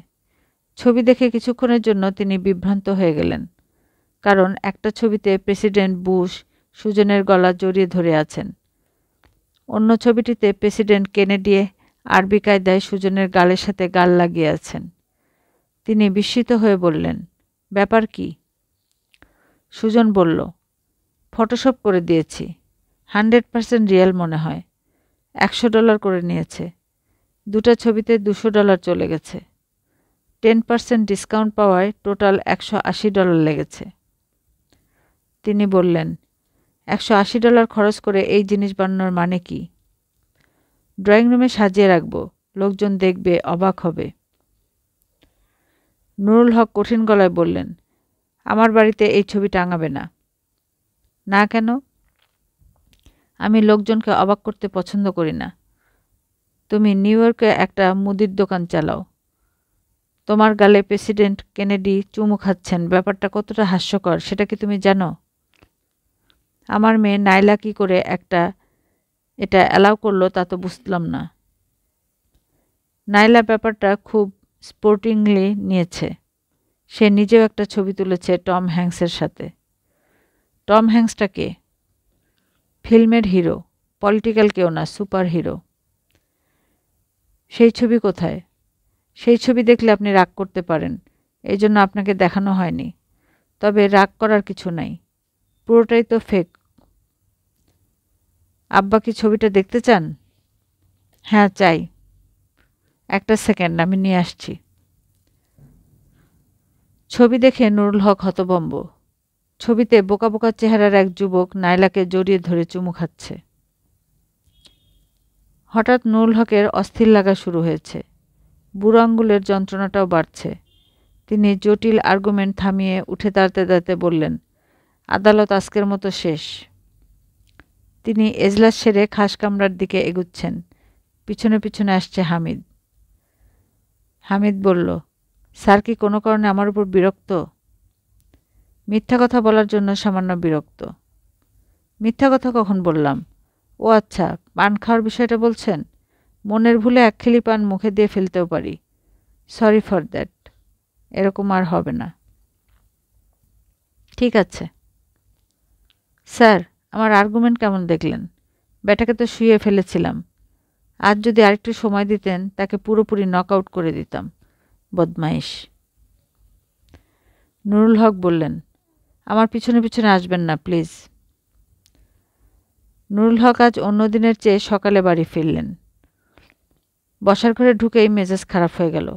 ছবি দেখে কিছুক্ষণের জন্য তিনি বিভ্রান্ত হয়ে গেলেন, কারণ একটা ছবিতে প্রেসিডেন্ট বুশ সুজনের গলা জড়িয়ে ধরে আছেন, অন্য ছবিটিতে প্রেসিডেন্ট কেনেডি আরবি কায়দায় সুজনের গালের সাথে গাল লাগিয়ে আছেন। তিনি বিস্মিত হয়ে বললেন, ব্যাপার কি? সুজন বলল, ফটোশপ করে দিয়েছি, 100% রিয়েল মনে হয়, $100 করে নিয়েছে। দুটো ছবিতে $200 চলে গেছে। 10% ডিসকাউন্ট পাওয়ায় টোটাল $180 লেগেছে। তিনি বললেন, $180 খরচ করে এই জিনিস বানানোর মানে কি? ড্রয়িং রুমে সাজিয়ে রাখব, লোকজন দেখবে, অবাক হবে। নুরুল হক কঠিন গলায় বললেন, আমার বাড়িতে এই ছবি টাঙাবে না। না কেন? আমি লোকজনকে অবাক করতে পছন্দ করি না। তুমি নিউ ইয়র্কে একটা মুদির দোকান চালাও, তোমার গালে প্রেসিডেন্ট কেনেডি চুমু খাচ্ছেন, ব্যাপারটা কতটা হাস্যকর সেটা কি তুমি জানো? আমার মেয়ে নাইলা কি করে এটা অ্যালাউ করলো তা তো বুঝলাম না। নাইলা ব্যাপারটা খুব স্পোর্টিংলি নিয়েছে। সে নিজেও একটা ছবি তুলেছে টম হ্যাঙ্কসের সাথে। টম হ্যাঙ্কসটা কে? ফিল্মের হিরো, পলিটিক্যাল কেউ না, সুপার হিরো। সেই ছবি কোথায়? সেই ছবি দেখলে আপনি রাগ করতে পারেন, এই জন্য আপনাকে দেখানো হয়নি। তবে রাগ করার কিছু নাই, পুরোটাই তো ফেক। আব্বা কি ছবিটা দেখতে চান? হ্যাঁ চাই। একটা সেকেন্ড, আমি নিয়ে আসছি। ছবি দেখে নুরুল হক হতভম্ব। ছবিতে বোকা বোকা চেহারার এক যুবক নাইলাকে জড়িয়ে ধরে চুমু খাচ্ছে। হঠাৎ নুরুল হকের অস্থির লাগা শুরু হয়েছে, বুড়ো আঙ্গুলের যন্ত্রণাটাও বাড়ছে। তিনি জটিল আর্গুমেন্ট থামিয়ে উঠে দাঁড়াতে দাঁড়াতে বললেন, আদালত আজকের মতো শেষ। তিনি এজলাস সেরে খাস কামরার দিকে এগুচ্ছেন। পিছনে পিছনে আসছে হামিদ। হামিদ বলল, স্যার কি কোনো কারণে আমার উপর বিরক্ত? মিথ্যা কথা বলার জন্য সামান্য বিরক্ত। মিথ্যা কথা কখন বললাম? ও আচ্ছা, পান খাওয়ার বিষয়টা বলছেন। মনের ভুলে এক খিলি পান মুখে দিয়ে ফেলতেও পারি। Sorry for that. এরকম আর হবে না। ঠিক আছে। স্যার, আমার আর্গুমেন্ট কেমন দেখলেন? ব্যাটাকে তো শুয়ে ফেলেছিলাম। আজ যদি আরেকটু সময় দিতেন তাকে পুরোপুরি নক আউট করে দিতাম। বদমাইশ। নুরুল হক বললেন, আমার পিছনে পিছনে আসবেন না প্লিজ। নুরুল হক আজ অন্য দিনের চেয়ে সকালে বাড়ি ফিরলেন। বসার ঘরে ঢুকেই মেজাজ খারাপ হয়ে গেল।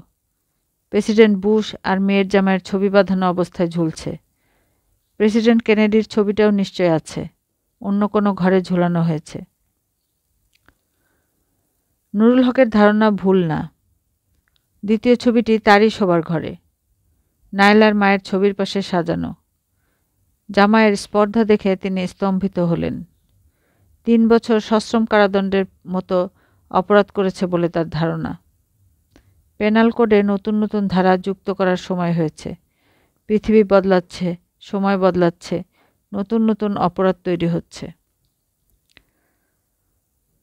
প্রেসিডেন্ট বুশ আর মেয়ের জামাইয়ের ছবি বাঁধানো অবস্থায় ঝুলছে। প্রেসিডেন্ট কেনেডির ছবিটাও নিশ্চয় আছে, অন্য কোনো ঘরে ঝুলানো হয়েছে। নুরুল হকের ধারণা ভুল না। দ্বিতীয় ছবিটি তারই শোবার ঘরে, নাইলার মায়ের ছবির পাশে সাজানো। জামাইয়ের স্পর্ধা দেখে তিনি স্তম্ভিত হলেন। 3 বছর সশ্রম কারাদণ্ডের মতো অপরাধ করেছে বলে তার ধারণা। পেনাল কোডে নতুন নতুন ধারা যুক্ত করার সময় হয়েছে। পৃথিবী বদলাচ্ছে, সময় বদলাচ্ছে, নতুন নতুন অপরাধ তৈরি হচ্ছে।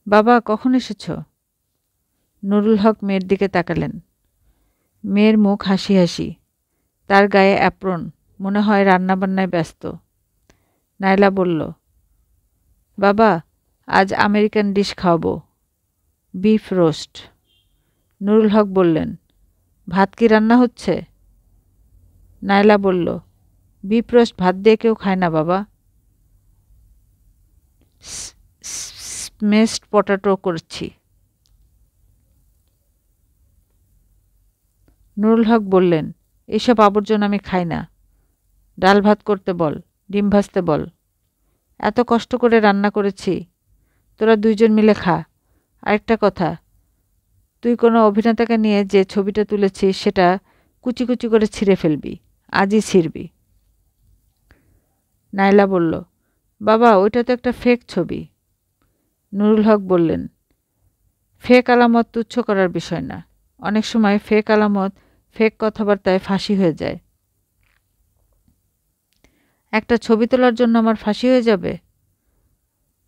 বাবা, কখন এসেছ? নুরুল হক মেয়ের দিকে তাকালেন। মেয়ের মুখ হাসি হাসি, তার গায়ে অ্যাপ্রন, মনে হয় রান্নাবান্নায় ব্যস্ত। নাইলা বলল, বাবা, আজ আমেরিকান ডিশ খাওয়াবো, বিফ রোস্ট। নুরুল হক বললেন, ভাত কি রান্না হচ্ছে? নাইলা বলল, বিফ রোস্ট ভাত দিয়ে কেউ খায় না বাবা, স্মেশড পটাটো করছি। নুরুল হক বললেন, এইসব আবর্জনা আমি খাই না। ডাল ভাত করতে বল, ডিম ভাজতে বল। এত কষ্ট করে রান্না করেছি, তোরা 2 জন মিলে খা। আরেকটা কথা, তুই কোনো অভিনেতাকে নিয়ে যে ছবিটা তুলেছিস সেটা কুচি কুচি করে ছিঁড়ে ফেলবি, আজই ছিঁড়বি। নাইলা বলল, বাবা, ওইটা তো একটা ফেক ছবি। নুরুল হক বললেন, ফেক আলামত তুচ্ছ করার বিষয় না। অনেক সময় ফেক আলামত ফেক কথাবার্তায় ফাঁসি হয়ে যায়। একটা ছবি তোলার জন্য আমার ফাঁসি হয়ে যাবে?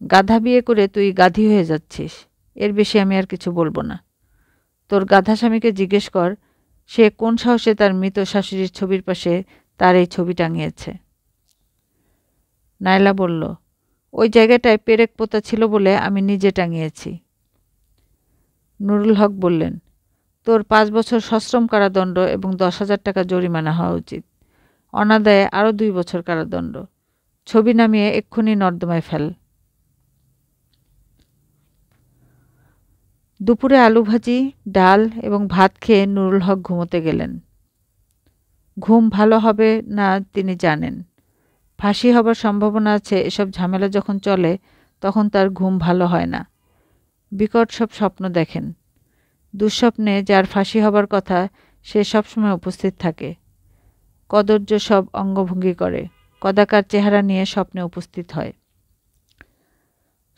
গাধা বিয়ে করে তুই গাধী হয়ে যাচ্ছিস। এর বেশি আমি আর কিছু বলবো না। তোর গাধা স্বামীকে জিজ্ঞেস কর সে কোন সাহসে তার মৃত শাশুড়ির ছবির পাশে তার এই ছবি টাঙিয়েছে। নায়লা বলল, ওই জায়গাটায় পেরেক পোতা ছিল বলে আমি নিজে টাঙিয়েছি। নুরুল হক বললেন, তোর 5 বছর সশ্রম কারাদণ্ড এবং 10,000 টাকা জরিমানা হওয়া উচিত। অনাদায়ে আরও 2 বছর কারাদণ্ড। ছবি নামিয়ে এক্ষুনি নর্দমায় ফেল। দুপুরে আলু ভাজি, ডাল এবং ভাত খেয়ে নুরুল হক ঘুমোতে গেলেন। ঘুম ভালো হবে না তিনি জানেন। ফাঁসি হবার সম্ভাবনা আছে এসব ঝামেলা যখন চলে তখন তার ঘুম ভালো হয় না। বিকট সব স্বপ্ন দেখেন। দুঃস্বপ্নে যার ফাঁসি হবার কথা সে সবসময় উপস্থিত থাকে। কদর্য সব অঙ্গভঙ্গি করে, কদাকার চেহারা নিয়ে স্বপ্নে উপস্থিত হয়।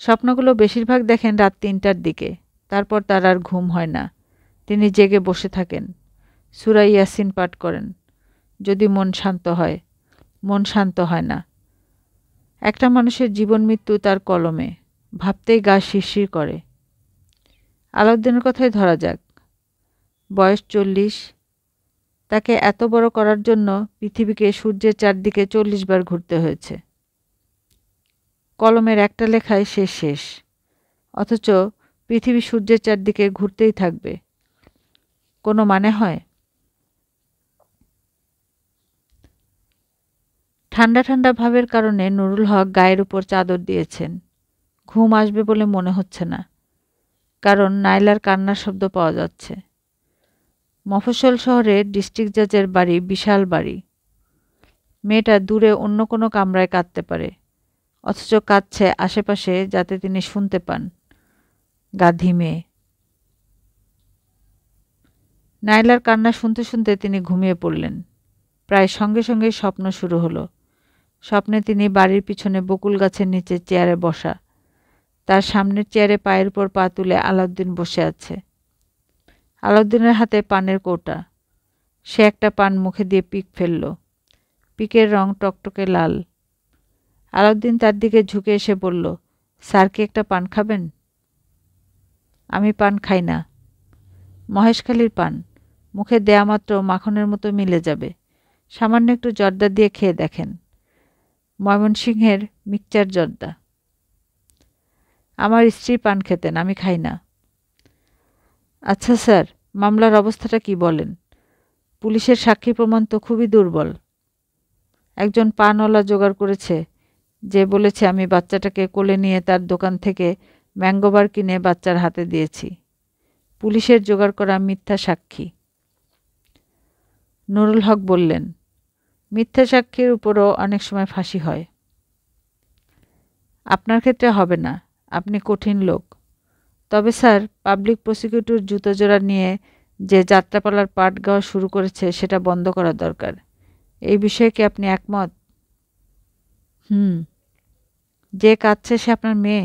স্বপ্নগুলো বেশিরভাগ দেখেন রাত 3টার দিকে। তারপর তার আর ঘুম হয় না। তিনি জেগে বসে থাকেন, সূরা ইয়াসিন পাঠ করেন। যদি মন শান্ত হয়। মন শান্ত হয় না। একটা মানুষের জীবন মৃত্যু তার কলমে, ভাবতেই গা শিরশির করে। আলাউদ্দিনের কথাই ধরা যাক। বয়স 40। তাকে এত বড় করার জন্য পৃথিবীকে সূর্যের চারদিকে 40 বার ঘুরতে হয়েছে। কলমের একটা লেখায় সে শেষ, অথচ পৃথিবী সূর্যের চারদিকে ঘুরতেই থাকবে। কোনো মানে হয়? ঠান্ডা ঠান্ডা ভাবের কারণে নুরুল হক গায়ের উপর চাদর দিয়েছেন। ঘুম আসবে বলে মনে হচ্ছে না, কারণ নাইলার কান্নার শব্দ পাওয়া যাচ্ছে। মফস্বল শহরে ডিস্ট্রিক্ট জাজের বাড়ি বিশাল বাড়ি। মেয়েটা দূরে অন্য কোনো কামরায় কাঁদতে পারে, অথচ কাঁদছে আশেপাশে যাতে তিনি শুনতে পান। গাধী মেয়ে। নাইলার কান্না শুনতে শুনতে তিনি ঘুমিয়ে পড়লেন। প্রায় সঙ্গে সঙ্গেই স্বপ্ন শুরু হলো। স্বপ্নে তিনি বাড়ির পিছনে বকুল গাছের নিচে চেয়ারে বসা। তার সামনের চেয়ারে পায়ের উপর পা তুলে আলাউদ্দিন বসে আছে। আলাউদ্দিনের হাতে পানের কৌটা। সে একটা পান মুখে দিয়ে পিক ফেলল। পিকের রং টকটকে লাল। আলাউদ্দিন তার দিকে ঝুঁকে এসে বলল, স্যার কি একটা পান খাবেন? আমি পান খাই না। মহেশখালীর পান, মুখে দেয়া মাত্র মাখনের মতো মিলে যাবে। সামান্য একটু জর্দা দিয়ে খেয়ে দেখেন। ময়মনসিংহের মিক্সচার জর্দা। আমার স্ত্রী পান খেতেন, আমি খাই না। আচ্ছা স্যার, মামলার অবস্থাটা কি বলেন? পুলিশের সাক্ষী প্রমাণ তো খুবই দুর্বল। একজন পানওয়ালা জোগাড় করেছে, যে বলেছে আমি বাচ্চাটাকে কোলে নিয়ে তার দোকান থেকে ম্যাঙ্গোবার কিনে বাচ্চার হাতে দিয়েছি। পুলিশের জোগাড় করা মিথ্যা সাক্ষী। নুরুল হক বললেন, মিথ্যা সাক্ষীর উপরও অনেক সময় ফাঁসি হয়। আপনার ক্ষেত্রে হবে না, আপনি কঠিন লোক। তবে স্যার, পাবলিক প্রসিকিউটর জুতোজোড়া নিয়ে যে যাত্রাপালার পাঠ গাওয়া শুরু করেছে সেটা বন্ধ করা দরকার। এই বিষয়ে কি আপনি একমত? যে কাঁদছে সে আপনার মেয়ে?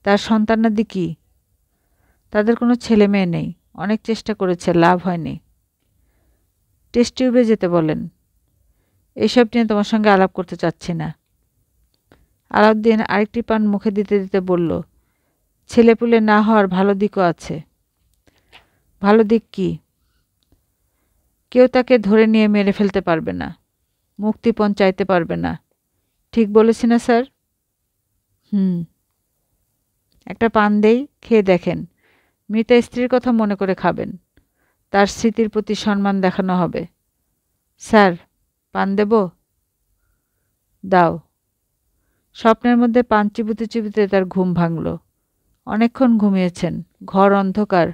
তার সন্তানাদি কি? তাদের কোনো ছেলে মেয়ে নেই। অনেক চেষ্টা করেছে, লাভ হয়নি। টেস্ট টিউবে যেতে বলেন। এইসব নিয়ে তোমার সঙ্গে আলাপ করতে চাচ্ছি না। আলাউদ্দিন আরেকটি পান মুখে দিতে দিতে বলল, ছেলেপুলে না হওয়ার ভালো দিকও আছে। ভালো দিক কি? কেউ তাকে ধরে নিয়ে মেরে ফেলতে পারবে না, মুক্তিপণ চাইতে পারবে না। ঠিক বলেছি না স্যার? একটা পান দেই, খেয়ে দেখেন। মৃতা স্ত্রীর কথা মনে করে খাবেন। তার স্মৃতির প্রতি সম্মান দেখানো হবে। স্যার, পান দেব? দাও। স্বপ্নের মধ্যে পান চিবুতে চিবুতে তার ঘুম ভাঙল। অনেকক্ষণ ঘুমিয়েছেন। ঘর অন্ধকার,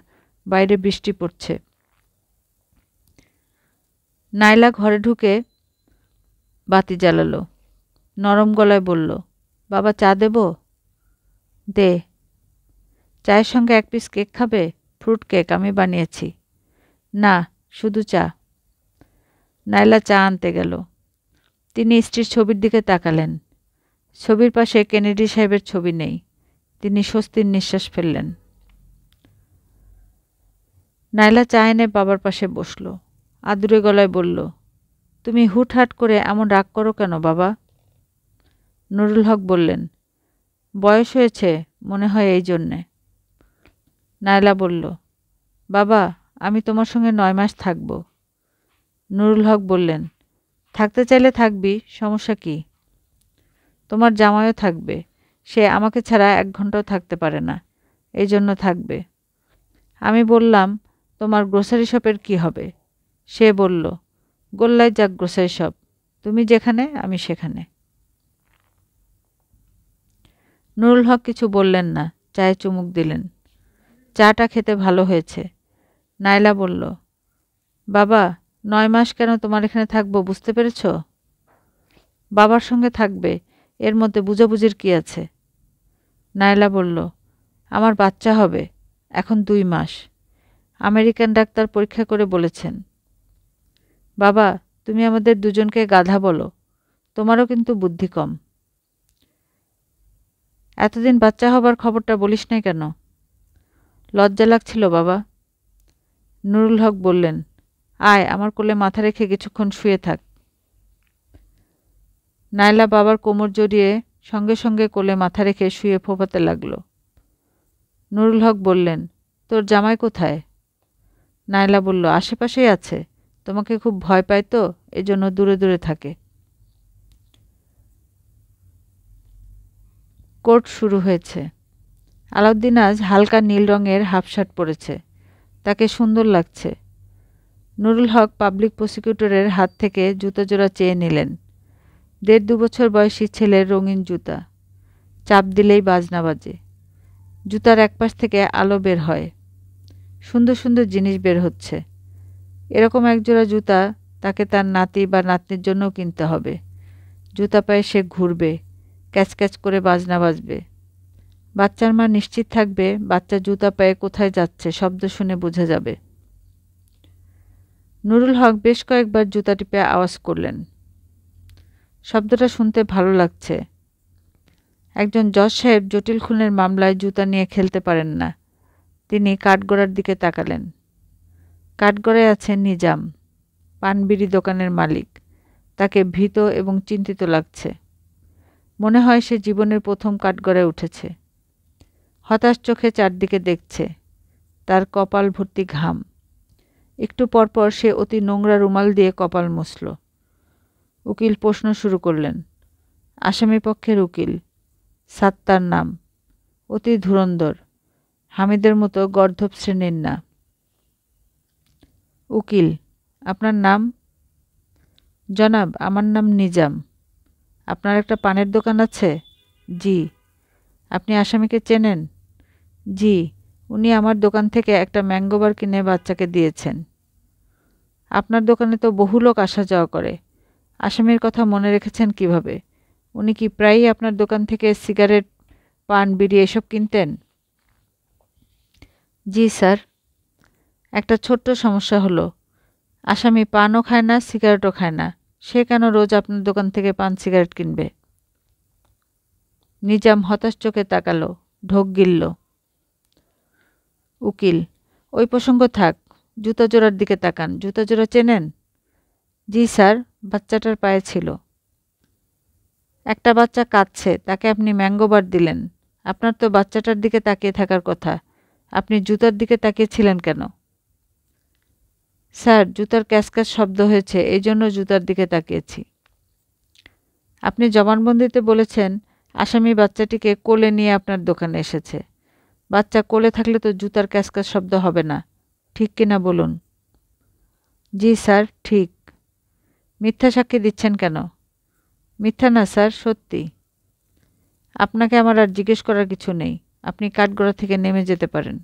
বাইরে বৃষ্টি পড়ছে। নাইলা ঘরে ঢুকে বাতি জ্বালালো। নরম গলায় বলল, বাবা চা দেব? দে। চায়ের সঙ্গে 1 পিস কেক খাবে? ফ্রুট কেক আমি বানিয়েছি। না, শুধু চা। নাইলা চা আনতে গেল। তিনি স্ত্রীর ছবির দিকে তাকালেন। ছবির পাশে কেনেডি সাহেবের ছবি নেই। তিনি স্বস্তির নিঃশ্বাস ফেললেন। নাইলা চা এনে বাবার পাশে বসল। আদুরে গলায় বলল, তুমি হুটহাট করে এমন রাগ করো কেন বাবা? নুরুল হক বললেন, বয়স হয়েছে মনে হয় এই জন্যে। নাইলা বলল, বাবা আমি তোমার সঙ্গে 9 মাস থাকব। নুরুল হক বললেন, থাকতে চাইলে থাকবি, সমস্যা কি? তোমার জামাইও থাকবে, সে আমাকে ছাড়া 1 ঘন্টাও থাকতে পারে না, এই জন্য থাকবে। আমি বললাম, তোমার গ্রোসারি শপের কি হবে? সে বলল, গোল্লায় যাক গ্রোসারি শপ, তুমি যেখানে আমি সেখানে। নুরুল হক কিছু বললেন না, চায়ে চুমুক দিলেন। চাটা খেতে ভালো হয়েছে। নাইলা বলল, বাবা 9 মাস কেন তোমার এখানে থাকবো বুঝতে পেরেছ? বাবার সঙ্গে থাকবে, এর মধ্যে বুঝাবুঝির কি আছে? নাইলা বলল, আমার বাচ্চা হবে, এখন 2 মাস। আমেরিকান ডাক্তার পরীক্ষা করে বলেছেন। বাবা তুমি আমাদের দুজনকে গাধা বলো, তোমারও কিন্তু বুদ্ধি কম। এতদিন বাচ্চা হবার খবরটা বলিস নাই কেন? লজ্জা লাগছিল বাবা। নুরুল হক বললেন, আয় আমার কোলে মাথা রেখে কিছুক্ষণ শুয়ে থাক। নাইলা বাবার কোমর জড়িয়ে সঙ্গে সঙ্গে কোলে মাথা রেখে শুয়ে ফোঁপাতে লাগল। নুরুল হক বললেন, তোর জামাই কোথায়? নাইলা বলল, আশেপাশেই আছে, তোমাকে খুব ভয় পায় তো এজন্য দূরে দূরে থাকে। কোর্ট শুরু হয়েছে। আলাউদ্দিন আজ হালকা নীল রঙের হাফ শার্ট পরেছে, তাকে সুন্দর লাগছে। নুরুল হক পাবলিক প্রসিকিউটরের হাত থেকে জুতো জোড়া চেয়ে নিলেন। 1.5-2 বছর বয়সী ছেলের রঙিন জুতা, চাপ দিলেই বাজনা বাজে। জুতার একপাশ থেকে আলো বের হয়, সুন্দর সুন্দর জিনিস বের হচ্ছে। এরকম একজোড়া জুতা তাকে তার নাতি বা নাতনির জন্যও কিনতে হবে। জুতা পায়ে সে ঘুরবে, ক্যাচ ক্যাচ করে বাজনা বাজবে। বাচ্চার মা নিশ্চিত থাকবে বাচ্চা জুতা পায়ে কোথায় যাচ্ছে শব্দ শুনে বোঝা যাবে। নুরুল হক বেশ কয়েকবার জুতা টিপে আওয়াজ করলেন। শব্দটা শুনতে ভালো লাগছে। একজন জজ সাহেব জটিল খুনের মামলায় জুতা নিয়ে খেলতে পারেন না। তিনি কাঠগড়ার দিকে তাকালেন। কাঠগড়ায় আছেন নিজাম, পানবিড়ি দোকানের মালিক। তাকে ভীত এবং চিন্তিত লাগছে। মনে হয় সে জীবনের প্রথম কাঠগড়ায় উঠেছে। হতাশ চোখে চারদিকে দেখছে। তার কপাল ভর্তি ঘাম। একটু পরপর সে অতি নোংরা রুমাল দিয়ে কপাল মুছল। উকিল প্রশ্ন শুরু করলেন। আসামিপক্ষের উকিল, সাত্তার নাম, অতি ধুরন্ধর, হামিদের মতো গর্দভ শ্রেণীর না। উকিল, আপনার নাম? জনাব, আমার নাম নিজাম। আপনার একটা পানের দোকান আছে? জি। আপনি আসামিকে চেনেন? জি, উনি আমার দোকান থেকে একটা ম্যাঙ্গো বার কিনে বাচ্চাকে দিয়েছেন। আপনার দোকানে তো বহু লোক আসা যাওয়া করে, আসামির কথা মনে রেখেছেন কিভাবে? উনি কি প্রায়ই আপনার দোকান থেকে সিগারেট, পান, বিড়ি এসব কিনতেন? জি স্যার। একটা ছোট্ট সমস্যা হলো, আসামি পানও খায় না, সিগারেটও খায় না, সে কেন রোজ আপনার দোকান থেকে পান সিগারেট কিনবে? নিজাম হতাশ চোখে তাকালো, ঢোক গিলল। উকিল, ওই প্রসঙ্গ থাক, জুতা জোড়ার দিকে তাকান। জুতা জোড়া চেনেন? জি স্যার, বাচ্চাটার পায়ে ছিল। একটা বাচ্চা কাঁদছে, তাকে আপনি ম্যাঙ্গো বার দিলেন। আপনার তো বাচ্চাটার দিকে তাকিয়ে থাকার কথা, আপনি জুতার দিকে তাকিয়েছিলেন কেন? স্যার, জুতার ক্যাসক্যাস শব্দ হয়েছে, এই জন্য জুতার দিকে তাকিয়েছি। আপনি জবানবন্দিতে বলেছেন আসামি বাচ্চাটিকে কোলে নিয়ে আপনার দোকানে এসেছে। বাচ্চা কোলে থাকলে তো জুতার ক্যাসক্যাস শব্দ হবে না, ঠিক কিনা বলুন? জি স্যার, ঠিক। মিথ্যা সাক্ষী দিচ্ছেন কেন? মিথ্যা না স্যার, সত্যি। আপনাকে আমার আর জিজ্ঞেস করার কিছু নেই, আপনি কাঠগড়া থেকে নেমে যেতে পারেন।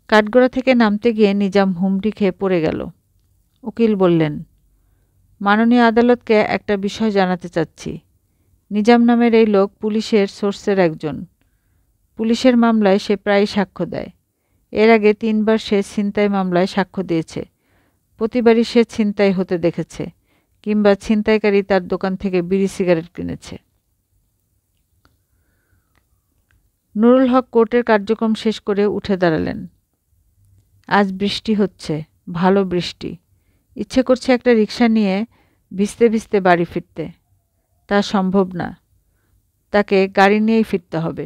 কাঠগড়া থেকে নামতে গিয়ে নিজাম হুমড়ি খেয়ে পড়ে গেল। উকিল বললেন, মাননীয় আদালতকে একটা বিষয় জানাতে চাচ্ছি। নিজাম নামের এই লোক পুলিশের সোর্সের একজন। পুলিশের মামলায় সে প্রায়ই সাক্ষ্য দেয়। এর আগে 3 বার সে ছিনতাই মামলায় সাক্ষ্য দিয়েছে। প্রতিবারই সে ছিনতাই হতে দেখেছে, কিংবা ছিনতাইকারী তার দোকান থেকে বিড়ি সিগারেট কিনেছে। নুরুল হক কোর্টের কার্যক্রম শেষ করে উঠে দাঁড়ালেন। আজ বৃষ্টি হচ্ছে, ভালো বৃষ্টি। ইচ্ছে করছে একটা রিকশা নিয়ে ভিজতে ভিজতে বাড়ি ফিরতে। তা সম্ভব না, তাকে গাড়ি নিয়েই ফিরতে হবে।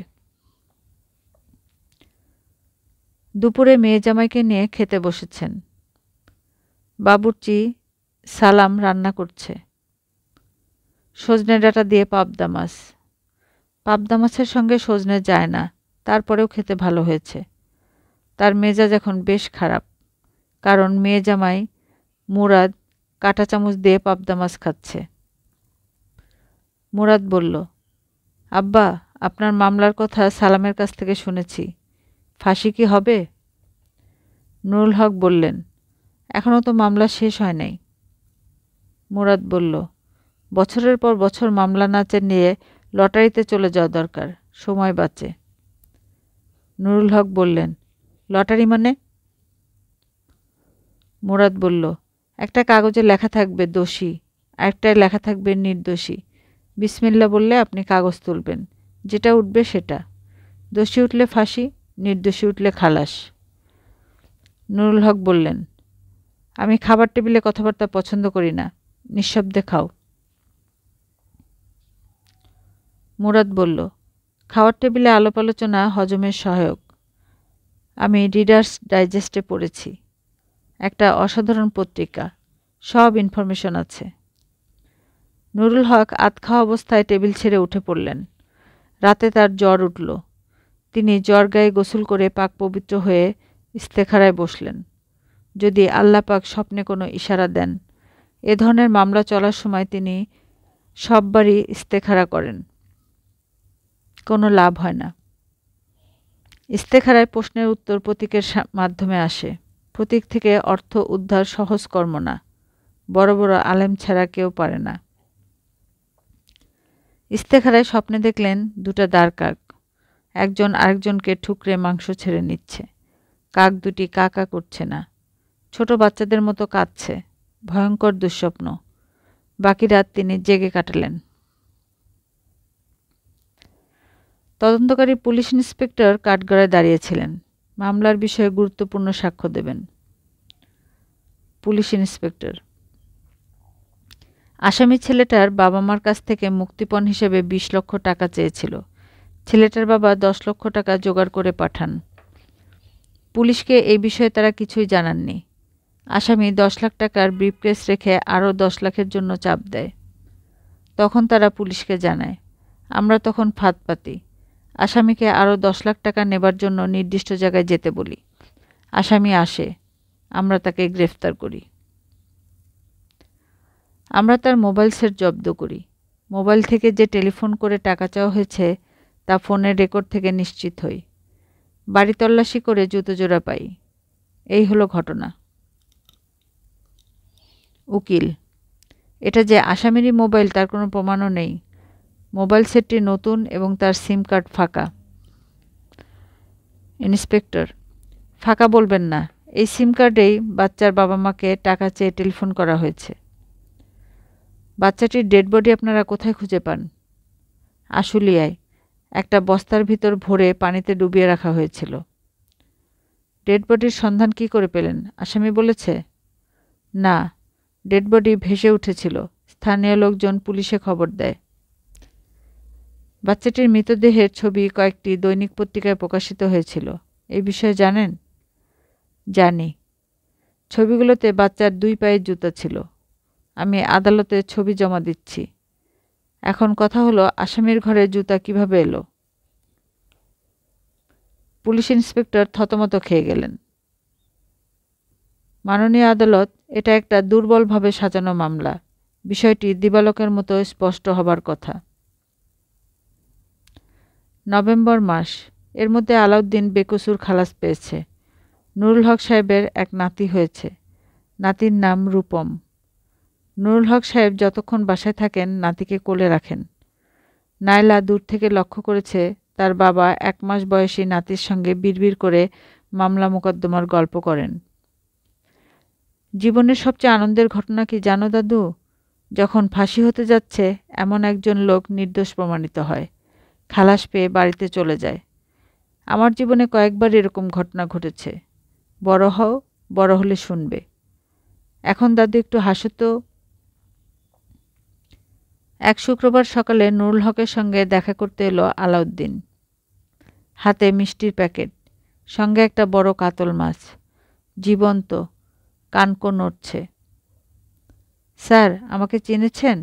দুপুরে মেয়ে জামাইকে নিয়ে খেতে বসেছেন। বাবুর্চি সালাম রান্না করছে। সজনে ডাঁটা দিয়ে পাবদা মাছ। পাবদা মাছের সঙ্গে সজনে যায় না, তারপরেও খেতে ভালো হয়েছে। তার মেজাজ এখন বেশ খারাপ, কারণ মেয়ে জামাই মুরাদ কাঁটা চামচ দিয়ে পাবদা মাছ খাচ্ছে। মুরাদ বলল, আব্বা, আপনার মামলার কথা সালামের কাছ থেকে শুনেছি, ফাঁসি কি হবে? নুরুল হক বললেন, এখনও তো মামলা শেষ হয় নাই। মুরাদ বলল, বছরের পর বছর মামলা নাচে নিয়ে লটারিতে চলে যাওয়া দরকার, সময় বাঁচে। নুরুল হক বললেন, লটারি মানে? মুরাদ বলল, একটা কাগজে লেখা থাকবে দোষী, আরেকটায় লেখা থাকবে নির্দোষী। বিসমিল্লা বললে আপনি কাগজ তুলবেন, যেটা উঠবে সেটা। দোষী উঠলে ফাঁসি, নির্দোষী উঠলে খালাস। নুরুল হক বললেন, আমি খাবার টেবিলে কথাবার্তা পছন্দ করি না, নিঃশব্দে খাও। মুরাদ বলল, খাওয়ার টেবিলে আলাপ আলোচনা হজমের সহায়ক। আমি রিডার্স ডাইজেস্টে পড়েছি, একটা অসাধারণ পত্রিকা, সব ইনফরমেশন আছে। নুরুল হক আধ খাওয়া অবস্থায় টেবিল ছেড়ে উঠে পড়লেন। রাতে তার জ্বর উঠল। তিনি জ্বর গায়ে গোসল করে পাক পবিত্র হয়ে ইস্তেখারায় বসলেন। যদি আল্লাহ পাক স্বপ্নে কোনো ইশারা দেন। এ ধরনের মামলা চলার সময় তিনি সববারই ইস্তেখারা করেন, কোনো লাভ হয় না। ইস্তেখারায় প্রশ্নের উত্তর প্রতীকের মাধ্যমে আসে। প্রতীক থেকে অর্থ উদ্ধার সহজ কর্ম না, বড় বড় আলেম ছাড়া কেউ পারে না। ইস্তেখারায় স্বপ্নে দেখলেন দুটা দাঁড় কাক, একজন আরেকজনকে ঠুকরে মাংস ছেড়ে নিচ্ছে। কাক দুটি কা কা করছে না, ছোট বাচ্চাদের মতো কাঁদছে। ভয়ঙ্কর দুঃস্বপ্ন। বাকি রাত তিনি জেগে কাটালেন। তদন্তকারী পুলিশ ইন্সপেক্টর কাঠগড়ায় দাঁড়িয়েছিলেন, মামলার বিষয়ে গুরুত্বপূর্ণ সাক্ষ্য দেবেন। পুলিশ ইন্সপেক্টর, আসামি ছেলেটার বাবা মার কাছ থেকে মুক্তিপণ হিসেবে 20 লক্ষ টাকা চেয়েছিল। ছেলেটার বাবা 10 লক্ষ টাকা জোগাড় করে পাঠান। পুলিশকে এই বিষয়ে তারা কিছুই জানাননি। আসামি 10 লাখ টাকার ব্রিফকেস রেখে আরও 10 লাখের জন্য চাপ দেয়। তখন তারা পুলিশকে জানায়। আমরা তখন ফাঁদ পাতি। আসামিকে আরও 10 লাখ টাকা নেবার জন্য নির্দিষ্ট জায়গায় যেতে বলি। আসামি আসে, আমরা তাকে গ্রেফতার করি। আমরা তার মোবাইল সেট জব্দ করি। মোবাইল থেকে যে টেলিফোন করে টাকা চাওয়া হয়েছে তা ফোনের রেকর্ড থেকে নিশ্চিত হই। বাড়ি তল্লাশি করে জুতো জোড়া পাই। এই হলো ঘটনা। উকিল, এটা যে আসামিরই মোবাইল তার কোনো প্রমাণও নেই। মোবাইল সেটটি নতুন এবং তার সিম কার্ড ফাঁকা। ইন্সপেক্টর, ফাঁকা বলবেন না, এই সিম কার্ডেই বাচ্চার বাবা মাকে টাকা চেয়ে টেলিফোন করা হয়েছে। বাচ্চাটির ডেড বডি আপনারা কোথায় খুঁজে পান? আশুলিয়ায় একটা বস্তার ভিতর ভরে পানিতে ডুবিয়ে রাখা হয়েছিল। ডেড বডির সন্ধান কি করে পেলেন? আসামি বলেছে? না, ডেড বডি ভেসে উঠেছিল। স্থানীয় লোকজন পুলিশে খবর দেয়। বাচ্চাটির মৃতদেহের ছবি কয়েকটি দৈনিক পত্রিকায় প্রকাশিত হয়েছিল। এই বিষয়ে জানেন? জানি। ছবিগুলোতে বাচ্চার 2 পায়ের জুতা ছিল। আমি আদালতে ছবি জমা দিচ্ছি। এখন কথা হলো, আসামির ঘরে জুতা কিভাবে এলো? পুলিশ ইন্সপেক্টর থতমত খেয়ে গেলেন। মাননীয় আদালত, এটা একটা দুর্বলভাবে সাজানো মামলা। বিষয়টি দিবালোকের মতো স্পষ্ট হবার কথা। নভেম্বর মাস। এর মধ্যে আলাউদ্দিন বেকসুর খালাস পেয়েছে। নুরুল হক সাহেবের এক নাতি হয়েছে। নাতির নাম রূপম। নুরুল হক সাহেব যতক্ষণ বাসায় থাকেন নাতিকে কোলে রাখেন। নায়লা দূর থেকে লক্ষ্য করেছে তার বাবা 1 মাস বয়সী নাতির সঙ্গে বিড়বিড় করে মামলা মোকদ্দমার গল্প করেন। জীবনের সবচেয়ে আনন্দের ঘটনা কি জানো দাদু? যখন ফাঁসি হতে যাচ্ছে এমন একজন লোক নির্দোষ প্রমাণিত হয়, খালাস পেয়ে বাড়িতে চলে যায়। আমার জীবনে কয়েকবার এরকম ঘটনা ঘটেছে। বড় হও, বড় হলে শুনবে। এখন দাদু একটু হাসো তো। এক শুক্রবার সকালে নুরুল হকের সঙ্গে দেখা করতে এলো আলাউদ্দিন। হাতে মিষ্টির প্যাকেট, সঙ্গে একটা বড় কাতল মাছ, জীবন্ত, কানকো নড়ছে। স্যার, আমাকে চিনেছেন?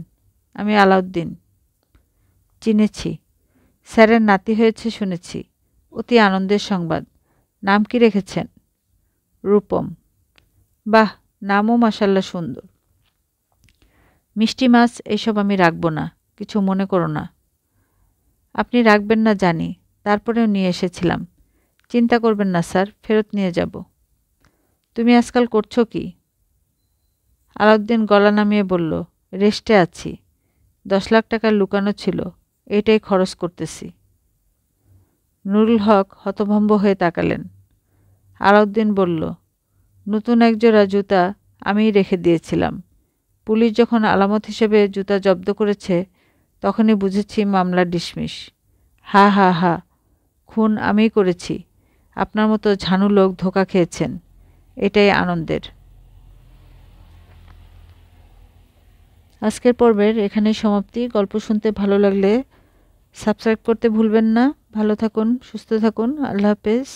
আমি আলাউদ্দিন। চিনেছি। স্যারের নাতি হয়েছে শুনেছি। অতি আনন্দের সংবাদ। নাম কি রেখেছেন? রূপম। বাহ, নামও মাশাল্লাহ সুন্দর। মিষ্টি মাছ এইসব আমি রাখব না, কিছু মনে করো না। আপনি রাখবেন না জানি, তারপরেও নিয়ে এসেছিলাম। চিন্তা করবেন না স্যার, ফেরত নিয়ে যাব। তুমি আজকাল করছো কি? আলাউদ্দিন গলা নামিয়ে বলল, রেস্টে আছি। 10 লাখ টাকা লুকানো ছিল, এটাই খরচ করতেছি। নুরুল হক হতভম্ব হয়ে তাকালেন। আলাউদ্দিন বলল, নতুন একজোড়া জুতা আমিই রেখে দিয়েছিলাম। পুলিশ যখন আলামত হিসেবে জুতা জব্দ করেছে তখনই বুঝেছি মামলা ডিসমিস। হা হা হা, খুন আমিই করেছি। আপনার মতো ঝানু লোক ধোঁকা খেয়েছেন, এটাই আনন্দের। আজকের পর্বের এখানেই সমাপ্তি। গল্প শুনতে ভালো লাগলে সাবস্ক্রাইব করতে ভুলবেন না। ভালো থাকুন, সুস্থ থাকুন। আল্লাহ হাফেজ।